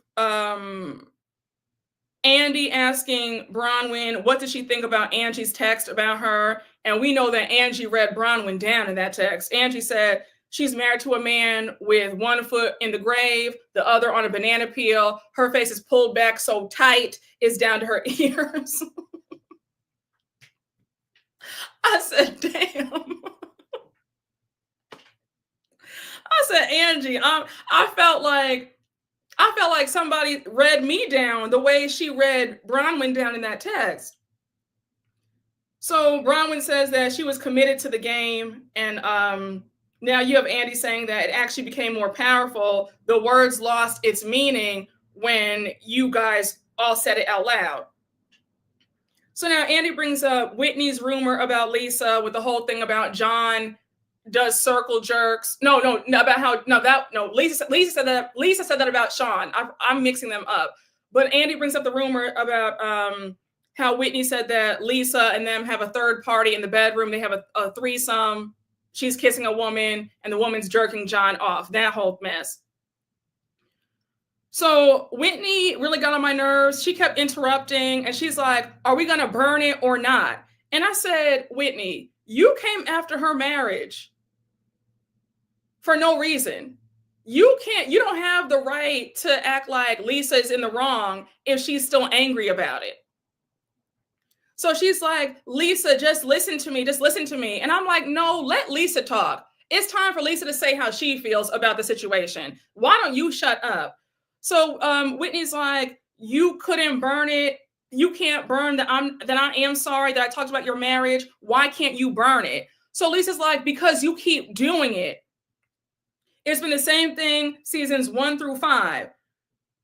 Andy asking Bronwyn, what did she think about Angie's text about her? And we know that Angie read Bronwyn down in that text. Angie said she's married to a man with one foot in the grave, the other on a banana peel. Her face is pulled back so tight, it's down to her ears. I said, damn. I said, Angie, I felt like somebody read me down the way she read Bronwyn down in that text. So Bronwyn says that she was committed to the game, and now you have Andy saying that it actually became more powerful. The words lost its meaning when you guys all said it out loud. So now Andy brings up Whitney's rumor about Lisa with the whole thing about John does circle jerks. Lisa said that about Sean. I'm mixing them up. But Andy brings up the rumor about how Whitney said that Lisa and them have a third party in the bedroom. They have a threesome. She's kissing a woman and the woman's jerking John off. That whole mess. So Whitney really got on my nerves. She kept interrupting and she's like, are we going to burn it or not? And I said, Whitney, you came after her marriage for no reason. You don't have the right to act like Lisa is in the wrong if she's still angry about it. So she's like, Lisa, just listen to me. And I'm like, no, let Lisa talk. It's time for Lisa to say how she feels about the situation. Why don't you shut up? So Whitney's like, you couldn't burn it. You can't burn that I am sorry that I talked about your marriage. Why can't you burn it? So Lisa's like, because you keep doing it. It's been the same thing seasons 1 through 5.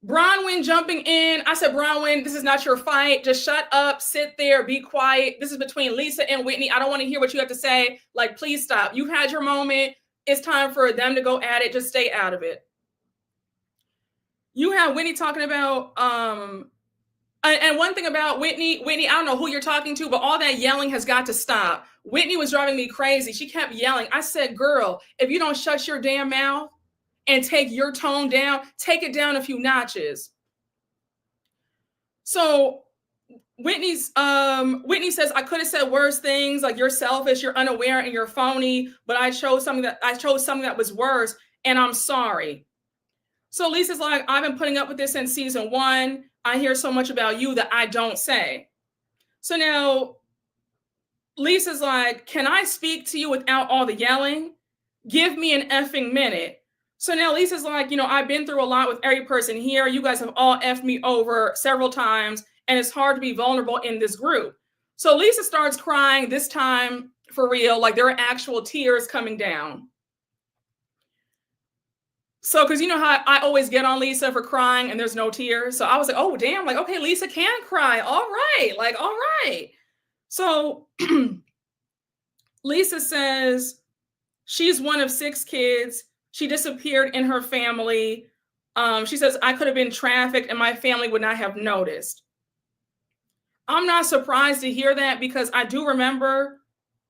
Bronwyn jumping in. I said, Bronwyn, this is not your fight. Just shut up, sit there, be quiet. This is between Lisa and Whitney. I don't want to hear what you have to say. Like, please stop. You've had your moment. It's time for them to go at it. Just stay out of it. You have Whitney talking about, and one thing about Whitney, I don't know who you're talking to, but all that yelling has got to stop. Whitney was driving me crazy. She kept yelling. I said, girl, if you don't shut your damn mouth and take your tone down, take it down a few notches. So Whitney says, I could have said worse things, like you're selfish, you're unaware, and you're phony, but I chose something that was worse, and I'm sorry. So Lisa's like, I've been putting up with this since season 1. I hear so much about you that I don't say. So now Lisa's like, can I speak to you without all the yelling? Give me an effing minute. So now Lisa's like, I've been through a lot with every person here. You guys have all effed me over several times, and it's hard to be vulnerable in this group. So Lisa starts crying, this time for real, like there are actual tears coming down. So, because you know how I always get on Lisa for crying and there's no tears. So I was like, oh, damn, like, okay, Lisa can cry. All right. So Lisa says she's one of 6 kids. She disappeared in her family. She says, I could have been trafficked and my family would not have noticed. I'm not surprised to hear that because I do remember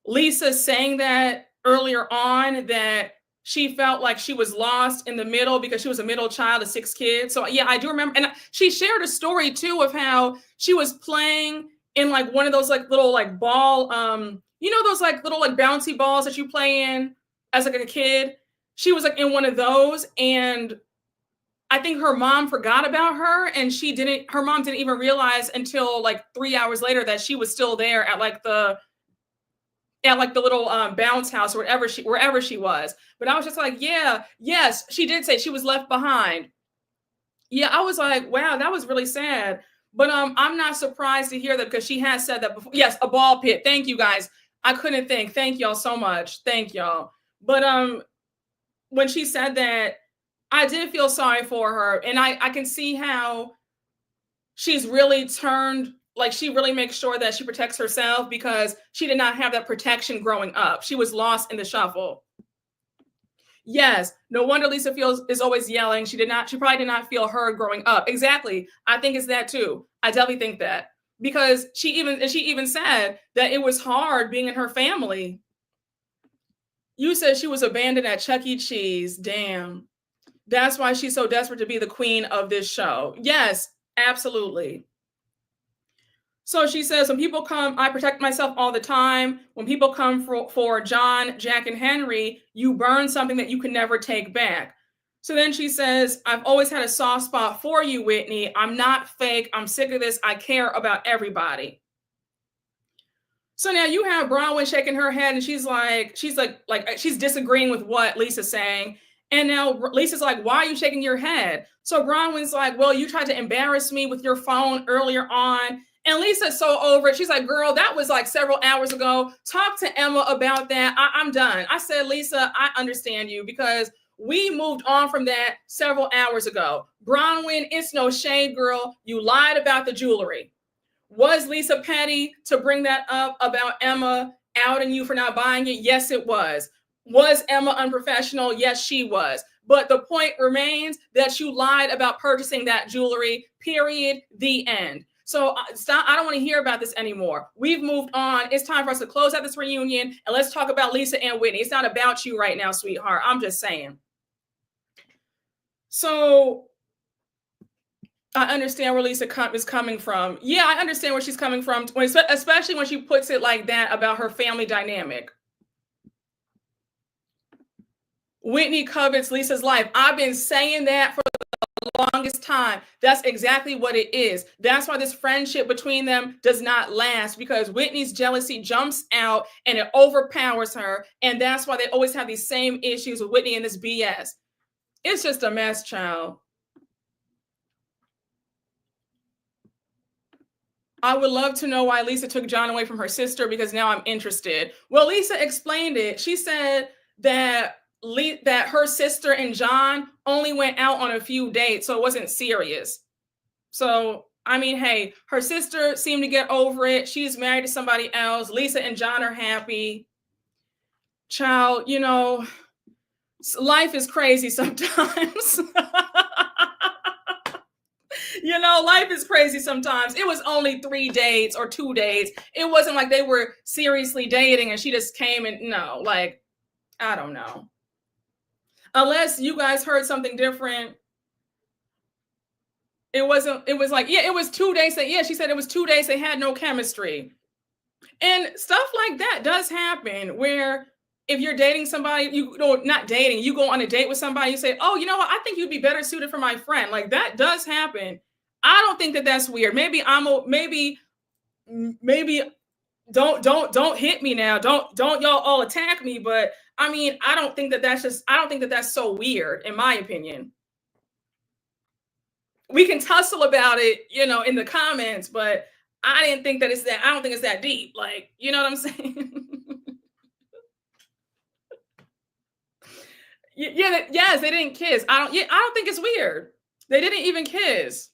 Lisa saying that earlier on, that she felt like she was lost in the middle because she was a middle child of 6 kids. So yeah, I do remember. And she shared a story too of how she was playing in like one of those like little like ball, those like little like bouncy balls that you play in as like a kid. She was like in one of those, and I think her mom forgot about her, and her mom didn't even realize until like 3 hours later that she was still there at like the little bounce house or wherever she was. But I was just like, yeah, yes, she did say she was left behind. Yeah, I was like, wow, that was really sad. But I'm not surprised to hear that because she has said that before. Yes, a ball pit. Thank you guys. I couldn't think. Thank y'all so much. Thank y'all. But when she said that, I did feel sorry for her. And I can see how she's really turned, like she really makes sure that she protects herself because she did not have that protection growing up. She was lost in the shuffle. Yes, no wonder Lisa is always yelling. She probably did not feel heard growing up. Exactly. I think it's that too. I definitely think that because she even said that it was hard being in her family. You said she was abandoned at Chuck E. Cheese. Damn. That's why she's so desperate to be the queen of this show. Yes, absolutely. So she says, when people come, I protect myself all the time. When people come for John, Jack, and Henry, you burn something that you can never take back. So then she says, I've always had a soft spot for you, Whitney. I'm not fake. I'm sick of this. I care about everybody. So now you have Bronwyn shaking her head and she's disagreeing with what Lisa's saying. And now Lisa's like, why are you shaking your head? So Bronwyn's like, well, you tried to embarrass me with your phone earlier on. And Lisa's so over it. She's like, girl, that was like several hours ago. Talk to Emma about that. I'm done. I said, Lisa, I understand you because we moved on from that several hours ago. Bronwyn, it's no shade, girl. You lied about the jewelry. Was Lisa petty to bring that up about Emma outing you for not buying it? Yes, it was. Was Emma unprofessional? Yes, she was. But the point remains that you lied about purchasing that jewelry, period, the end. So stop. I don't want to hear about this anymore. We've moved on. It's time for us to close out this reunion and let's talk about Lisa and Whitney. It's not about you right now, sweetheart. I'm just saying. So I understand where Lisa is coming from. Yeah, I understand where she's coming from, especially when she puts it like that about her family dynamic. Whitney covets Lisa's life. I've been saying that for the longest time. That's exactly what it is. That's why this friendship between them does not last, because Whitney's jealousy jumps out and it overpowers her. And that's why they always have these same issues with Whitney and this BS. It's just a mess, child. I would love to know why Lisa took John away from her sister, because now I'm interested. Well, Lisa explained it. She said that her sister and John only went out on a few dates, so it wasn't serious. So, I mean, hey, her sister seemed to get over it. She's married to somebody else. Lisa and John are happy. Child, life is crazy sometimes. Life is crazy sometimes. It was only 3 dates or 2 dates. It wasn't like they were seriously dating and she just came and I don't know. Unless you guys heard something different. It was 2 days she said it was 2 days they had no chemistry. And stuff like that does happen where if you're dating somebody, you go on a date with somebody, you say, oh, you know what? I think you'd be better suited for my friend. Like that does happen. I don't think that that's weird. Maybe don't hit me now. Don't y'all all attack me. But I mean, I don't think that that's so weird, in my opinion. We can tussle about it, in the comments, but I don't think it's that deep. Like, you know what I'm saying? Yes, they didn't kiss. I don't think it's weird. They didn't even kiss.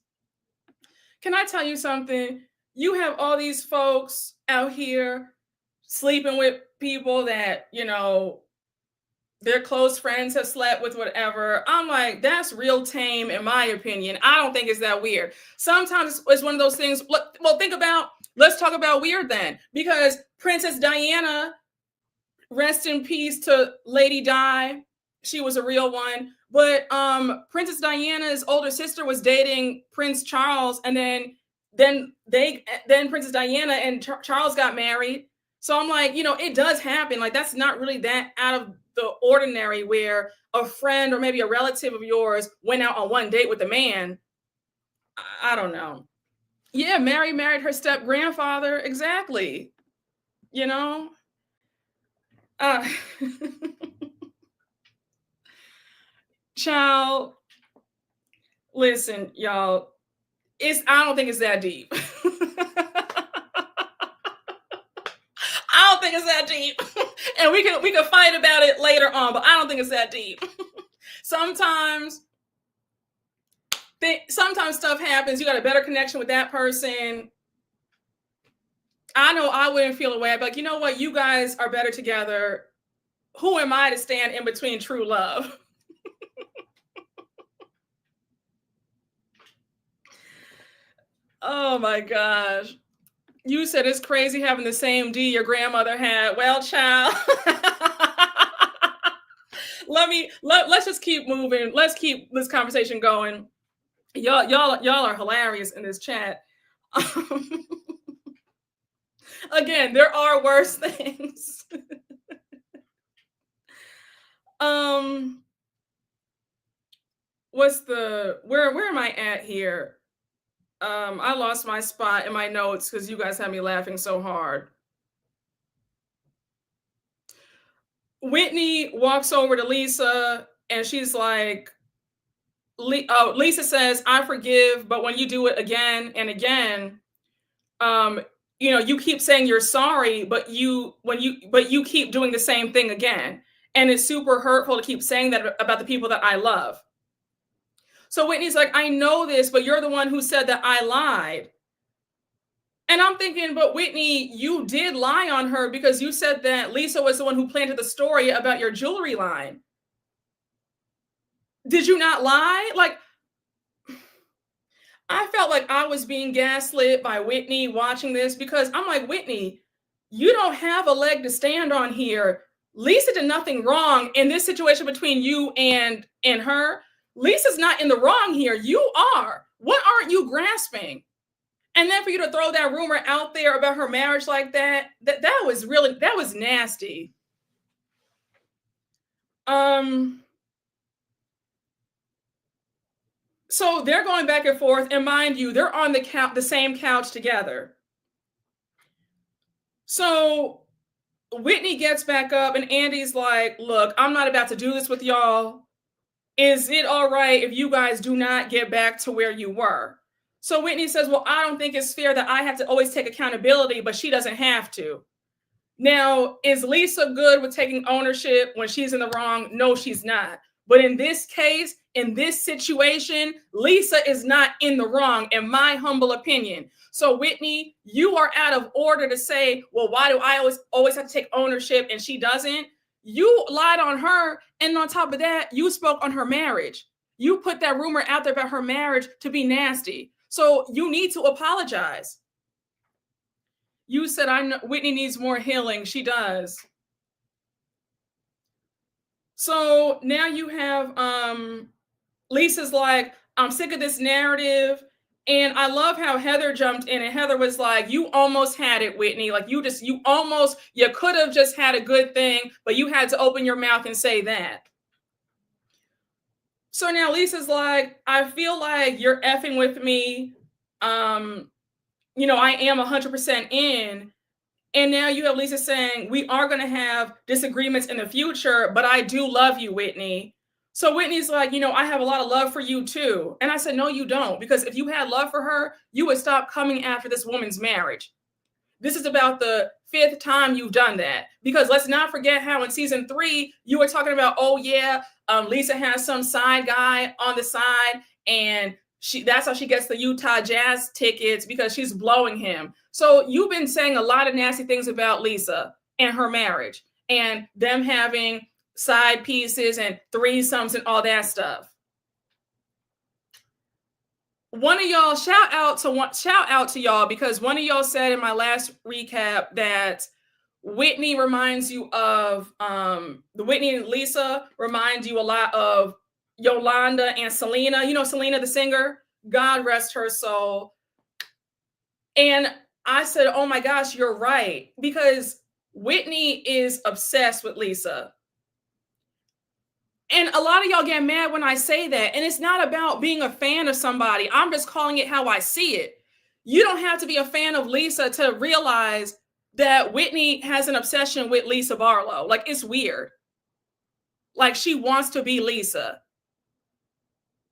Can I tell you something? You have all these folks out here sleeping with people that, their close friends have slept with whatever. I'm like, that's real tame, in my opinion. I don't think it's that weird. Sometimes it's one of those things. Well, let's talk about weird then, because Princess Diana, rest in peace to Lady Di. She was a real one. But Princess Diana's older sister was dating Prince Charles, and then Princess Diana and Charles got married. So I'm like, it does happen. Like, that's not really that out of the ordinary, where a friend or maybe a relative of yours went out on one date with a man. I don't know. Yeah, Mary married her step grandfather. Exactly. Child, listen, y'all. I don't think it's that deep. I don't think it's that deep. And we can fight about it later on, but I don't think it's that deep. Sometimes stuff happens. You got a better connection with that person. I know I wouldn't feel away. I'd be like, you know what? You guys are better together. Who am I to stand in between true love? Oh my gosh. You said it's crazy having the same D your grandmother had. Well, child. Let's just keep moving. Let's keep this conversation going. Y'all are hilarious in this chat. Again, there are worse things. Where am I at here? I lost my spot in my notes because you guys had me laughing so hard. Whitney walks over to Lisa and she's like, Lisa says, I forgive, but when you do it again and again, you keep saying you're sorry, but you keep doing the same thing again. And it's super hurtful to keep saying that about the people that I love. So Whitney's like, I know this, but you're the one who said that I lied. And I'm thinking, but Whitney, you did lie on her because you said that Lisa was the one who planted the story about your jewelry line. Did you not lie? Like, I felt like I was being gaslit by Whitney watching this, because I'm like, Whitney, you don't have a leg to stand on here. Lisa did nothing wrong in this situation between you and her. Lisa's not in the wrong here. You are. What aren't you grasping? And then for you to throw that rumor out there about her marriage like that was nasty. So they're going back and forth, and mind you, they're on the same couch together. So Whitney gets back up and Andy's like, look, I'm not about to do this with y'all. Is it all right if you guys do not get back to where you were? So Whitney says, well, I don't think it's fair that I have to always take accountability, but she doesn't have to. Now, is Lisa good with taking ownership when she's in the wrong? No, she's not. But in this case, in this situation, Lisa is not in the wrong, in my humble opinion. So Whitney, you are out of order to say, well, why do I always have to take ownership and she doesn't? You lied on her, and on top of that, you spoke on her marriage. You put that rumor out there about her marriage to be nasty. So you need to apologize. You said, I know Whitney needs more healing. She does. So now you have Lisa's like, I'm sick of this narrative. And I love how Heather jumped in, and Heather was like, you almost had it, Whitney. Like you could have just had a good thing, but you had to open your mouth and say that. So now Lisa's like, I feel like you're effing with me. I am 100% in. And now you have Lisa saying, we are going to have disagreements in the future, but I do love you, Whitney. So Whitney's like, I have a lot of love for you too. And I said, no, you don't. Because if you had love for her, you would stop coming after this woman's marriage. This is about the 5th time you've done that. Because let's not forget how in season 3, you were talking about, Lisa has some side guy on the side. And that's how she gets the Utah Jazz tickets, because she's blowing him. So you've been saying a lot of nasty things about Lisa and her marriage and them having side pieces and threesomes and all that stuff. One of y'all, shout out to y'all, because one of y'all said in my last recap that Whitney reminds you of the Whitney and Lisa reminds you a lot of Yolanda and Selena. You know Selena the singer? God rest her soul. And I said, oh my gosh, you're right. Because Whitney is obsessed with Lisa. And a lot of y'all get mad when I say that. And it's not about being a fan of somebody. I'm just calling it how I see it. You don't have to be a fan of Lisa to realize that Whitney has an obsession with Lisa Barlow. Like, it's weird. Like, she wants to be Lisa.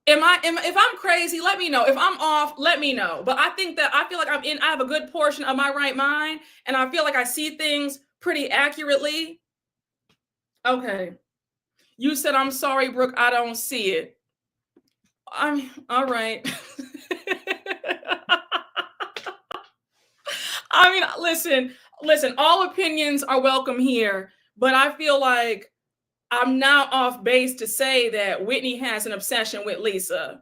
If I'm crazy, let me know. If I'm off, let me know. But I feel like I have a good portion of my right mind, and I feel like I see things pretty accurately. Okay. You said, I'm sorry, Brooke, I don't see it. I'm all right. I mean, listen, all opinions are welcome here, but I feel like I'm not off base to say that Whitney has an obsession with Lisa.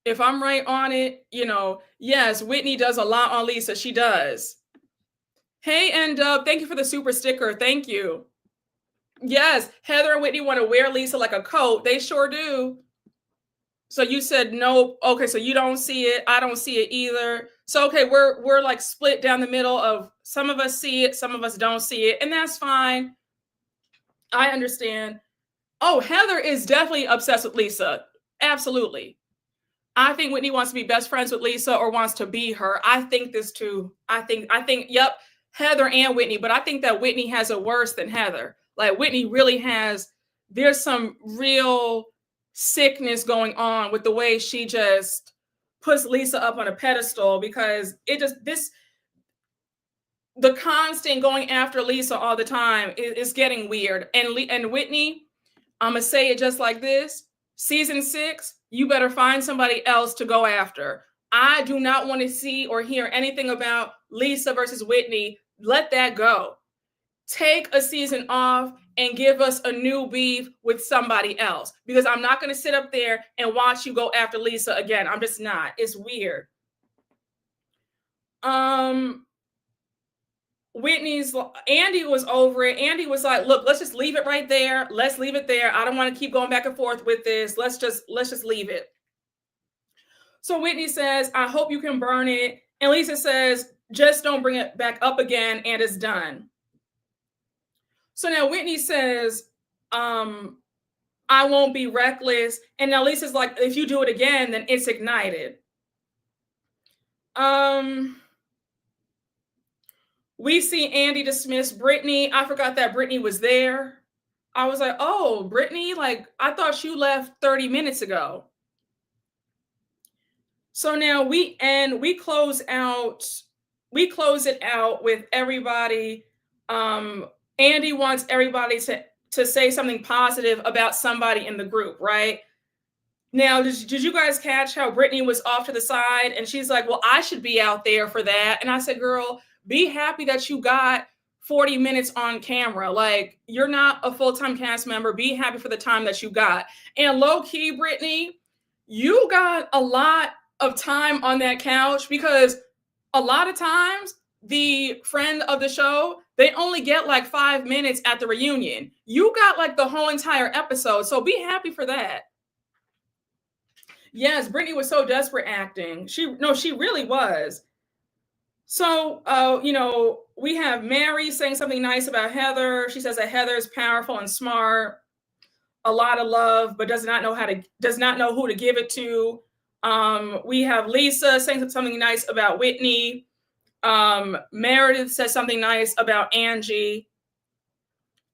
If I'm right on it, yes, Whitney does a lot on Lisa. She does. Hey, and thank you for the super sticker. Thank you. Yes, Heather and Whitney want to wear Lisa like a coat. They sure do. So you said no. Okay, so you don't see it. I don't see it either. So okay, we're like split down the middle of some of us see it, some of us don't see it, and that's fine. I understand. Oh, Heather is definitely obsessed with Lisa. Absolutely. I think Whitney wants to be best friends with Lisa or wants to be her. I think this too. I think, yep, Heather and Whitney, but I think that Whitney has it worse than Heather. Like, Whitney really there's some real sickness going on with the way she just puts Lisa up on a pedestal, because the constant going after Lisa all the time is getting weird. And Whitney, I'm going to say it just like this. Season 6, you better find somebody else to go after. I do not want to see or hear anything about Lisa versus Whitney. Let that go. Take a season off and give us a new beef with somebody else, because I'm not going to sit up there and watch you go after Lisa again. I'm just not. It's weird. Andy was over it. Andy was like, look, let's just leave it right there. Let's leave it there. I don't want to keep going back and forth with this. Let's just leave it. So Whitney says, I hope you can burn it. And Lisa says, just don't bring it back up again, and it's done. So now Whitney says, I won't be reckless. And now Lisa's like, if you do it again, then it's ignited. We see Andy dismiss Britney. I forgot that Britney was there. I was like, oh, Britney, like, I thought you left 30 minutes ago. So now we close it out with everybody. Andy wants everybody to say something positive about somebody in the group, right? Now, did you guys catch how Britney was off to the side and she's like, well, I should be out there for that. And I said, girl, be happy that you got 40 minutes on camera. Like, you're not a full-time cast member. Be happy for the time that you got. And low-key, Britney, you got a lot of time on that couch, because a lot of times the friend of the show, they only get like 5 minutes at the reunion. You got like the whole entire episode. So be happy for that. Yes, Britney was so desperate acting. She really was. So, we have Mary saying something nice about Heather. She says that Heather is powerful and smart, a lot of love, but does not know who to give it to. We have Lisa saying something nice about Whitney. Meredith says something nice about Angie.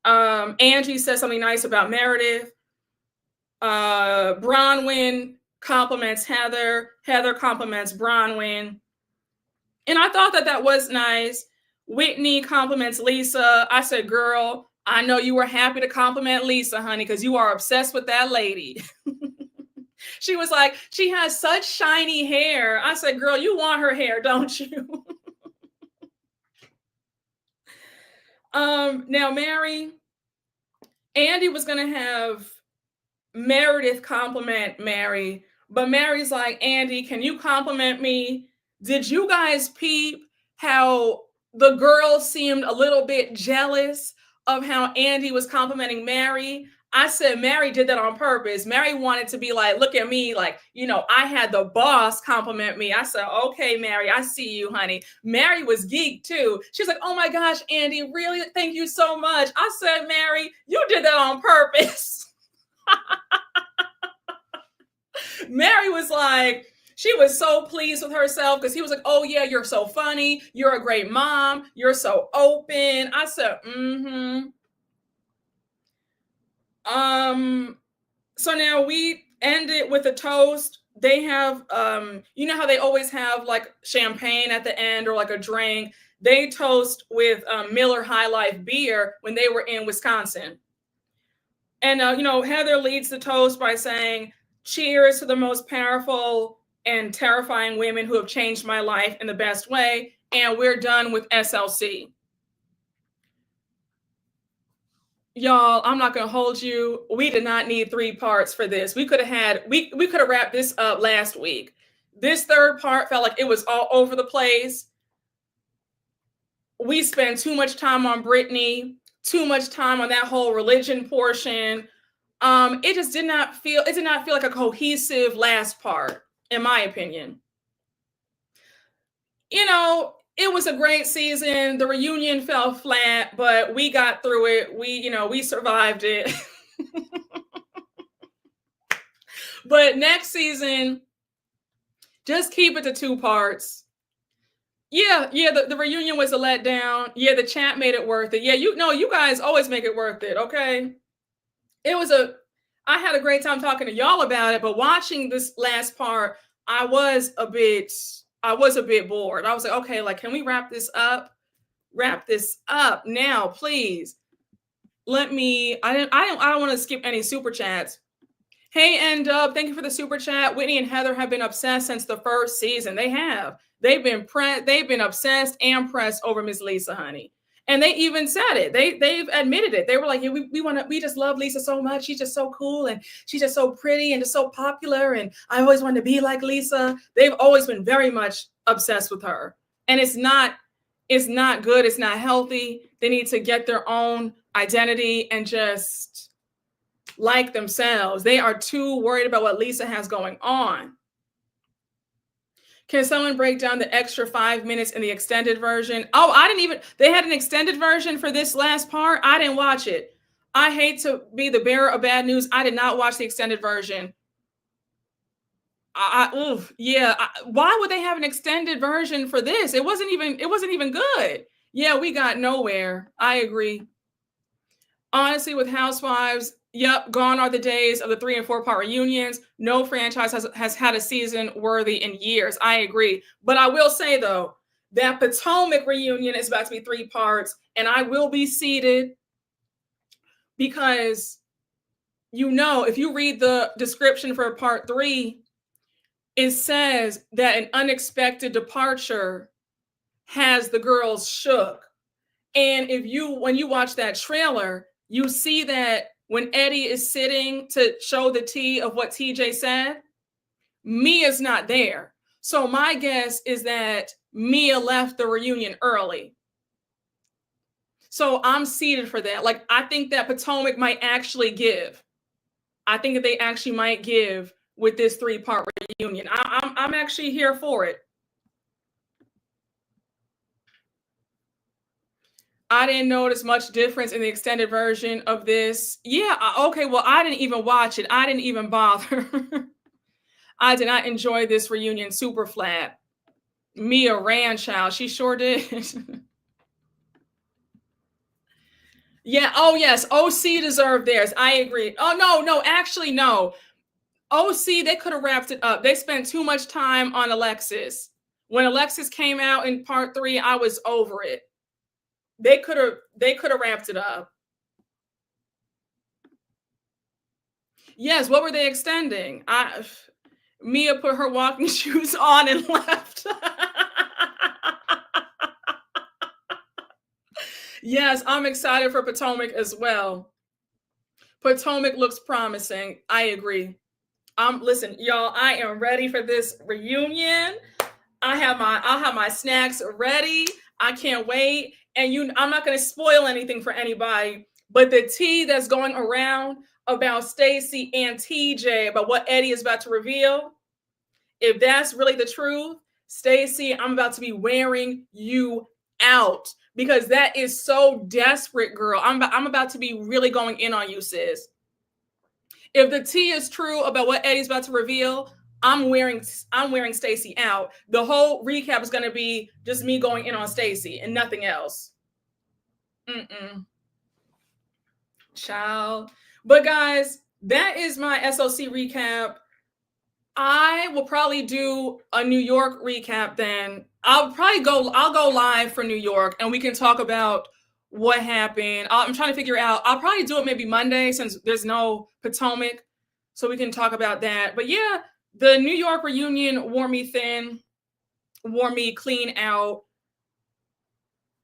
Angie says something nice about Meredith. Bronwyn compliments Heather. Heather compliments Bronwyn. And I thought that was nice. Whitney compliments Lisa. I said, girl, I know you were happy to compliment Lisa, honey, because you are obsessed with that lady. She was like, she has such shiny hair. I said, girl, you want her hair, don't you? Now, Mary, Andy was gonna have Meredith compliment Mary, but Mary's like, Andy, can you compliment me? Did you guys peep how the girls seemed a little bit jealous of how Andy was complimenting Mary? I said Mary did that on purpose. Mary wanted to be like, look at me, like, I had the boss compliment me. I said, okay, Mary, I see you, honey. Mary was geeked too. She's like, oh my gosh, Andy, really? Thank you so much. I said, Mary, you did that on purpose. Mary was like, she was so pleased with herself because he was like, oh yeah, you're so funny. You're a great mom. You're so open. I said, So now we ended with a toast. They have, you know how they always have like champagne at the end or like a drink. They toast with Miller High Life beer when they were in Wisconsin. And, Heather leads the toast by saying, cheers to the most powerful and terrifying women who have changed my life in the best way. And we're done with SLC. Y'all, I'm not going to hold you. We did not need 3 parts for this. We could have wrapped this up last week. This third part felt like it was all over the place. We spent too much time on Britney, too much time on that whole religion portion. It did not feel like a cohesive last part, in my opinion. It was a great season. The reunion fell flat, but we got through it. We survived it. But next season, just keep it to 2 parts. Yeah, the reunion was a letdown. Yeah, the chat made it worth it. Yeah, you guys always make it worth it, okay? I had a great time talking to y'all about it, but watching this last part, I was a bit bored. I was like, okay, like, can we wrap this up? Wrap this up now, please. I don't want to skip any super chats. Hey, and thank you for the super chat. Whitney and Heather have been obsessed since the first season. They have. They've been obsessed and pressed over Miss Lisa, honey. And they even said it. They've admitted it. They were like, yeah, we just love Lisa so much. She's just so cool and she's just so pretty and just so popular. And I always wanted to be like Lisa. They've always been very much obsessed with her. And it's not good. It's not healthy. They need to get their own identity and just like themselves. They are too worried about what Lisa has going on. Can someone break down the extra 5 minutes in the extended version? Oh, they had an extended version for this last part. I didn't watch it. I hate to be the bearer of bad news. I did not watch the extended version. Why would they have an extended version for this? It wasn't even good. Yeah, we got nowhere. I agree. Honestly, with Housewives, yep, gone are the days of the 3 and 4 part reunions. No franchise has had a season worthy in years. I agree. But I will say, though, that Potomac reunion is about to be 3 parts, and I will be seated because, if you read the description for part 3, it says that an unexpected departure has the girls shook. And when you watch that trailer, you see that when Eddie is sitting to show the tea of what TJ said, Mia's not there. So my guess is that Mia left the reunion early. So I'm seated for that. Like, I think that Potomac might actually give. I think that they actually might give with this 3-part reunion. I'm actually here for it. I didn't notice much difference in the extended version of this. Yeah, okay, well, I didn't even watch it. I didn't even bother. I did not enjoy this reunion super flat. Mia ran, child. She sure did. Yeah, oh yes, OC deserved theirs. I agree. Oh, no, actually, no. OC, they could have wrapped it up. They spent too much time on Alexis. When Alexis came out in part 3, I was over it. They could have wrapped it up. Yes, what were they extending? Mia put her walking shoes on and left. Yes, I'm excited for Potomac as well. Potomac looks promising. I agree. Listen, y'all, I am ready for this reunion. I'll have my snacks ready. I can't wait. And I'm not going to spoil anything for anybody, but the tea that's going around about Stacey and TJ, about what Eddie is about to reveal, if that's really the truth, Stacey, I'm about to be wearing you out, because that is so desperate, girl. I'm about to be really going in on you, sis. If the tea is true about what Eddie's about to reveal, I'm wearing Stacey out. The whole recap is going to be just me going in on Stacey and nothing else. Child. But guys, that is my SOC recap. I will probably do a New York recap then. I'll go live for New York and we can talk about what happened. I'm trying to figure out. I'll probably do it maybe Monday since there's no Potomac, so we can talk about that. But yeah, the New York reunion wore me thin, wore me clean out.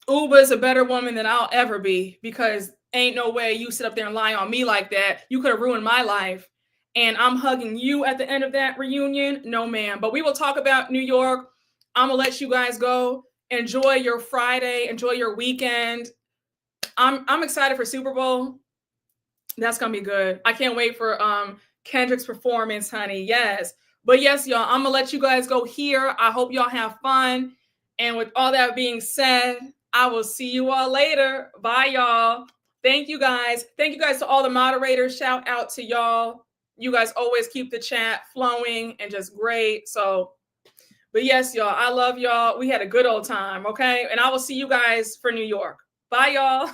Uba's a better woman than I'll ever be, because ain't no way you sit up there and lie on me like that. You could have ruined my life. And I'm hugging you at the end of that reunion. No, ma'am. But we will talk about New York. I'm going to let you guys go. Enjoy your Friday. Enjoy your weekend. I'm excited for Super Bowl. That's going to be good. I can't wait for Kendrick's performance, honey. Yes. But yes, y'all, I'm going to let you guys go here. I hope y'all have fun. And with all that being said, I will see you all later. Bye, y'all. Thank you guys. Thank you guys to all the moderators. Shout out to y'all. You guys always keep the chat flowing and just great. So, but yes, y'all, I love y'all. We had a good old time, okay? And I will see you guys for New York. Bye, y'all.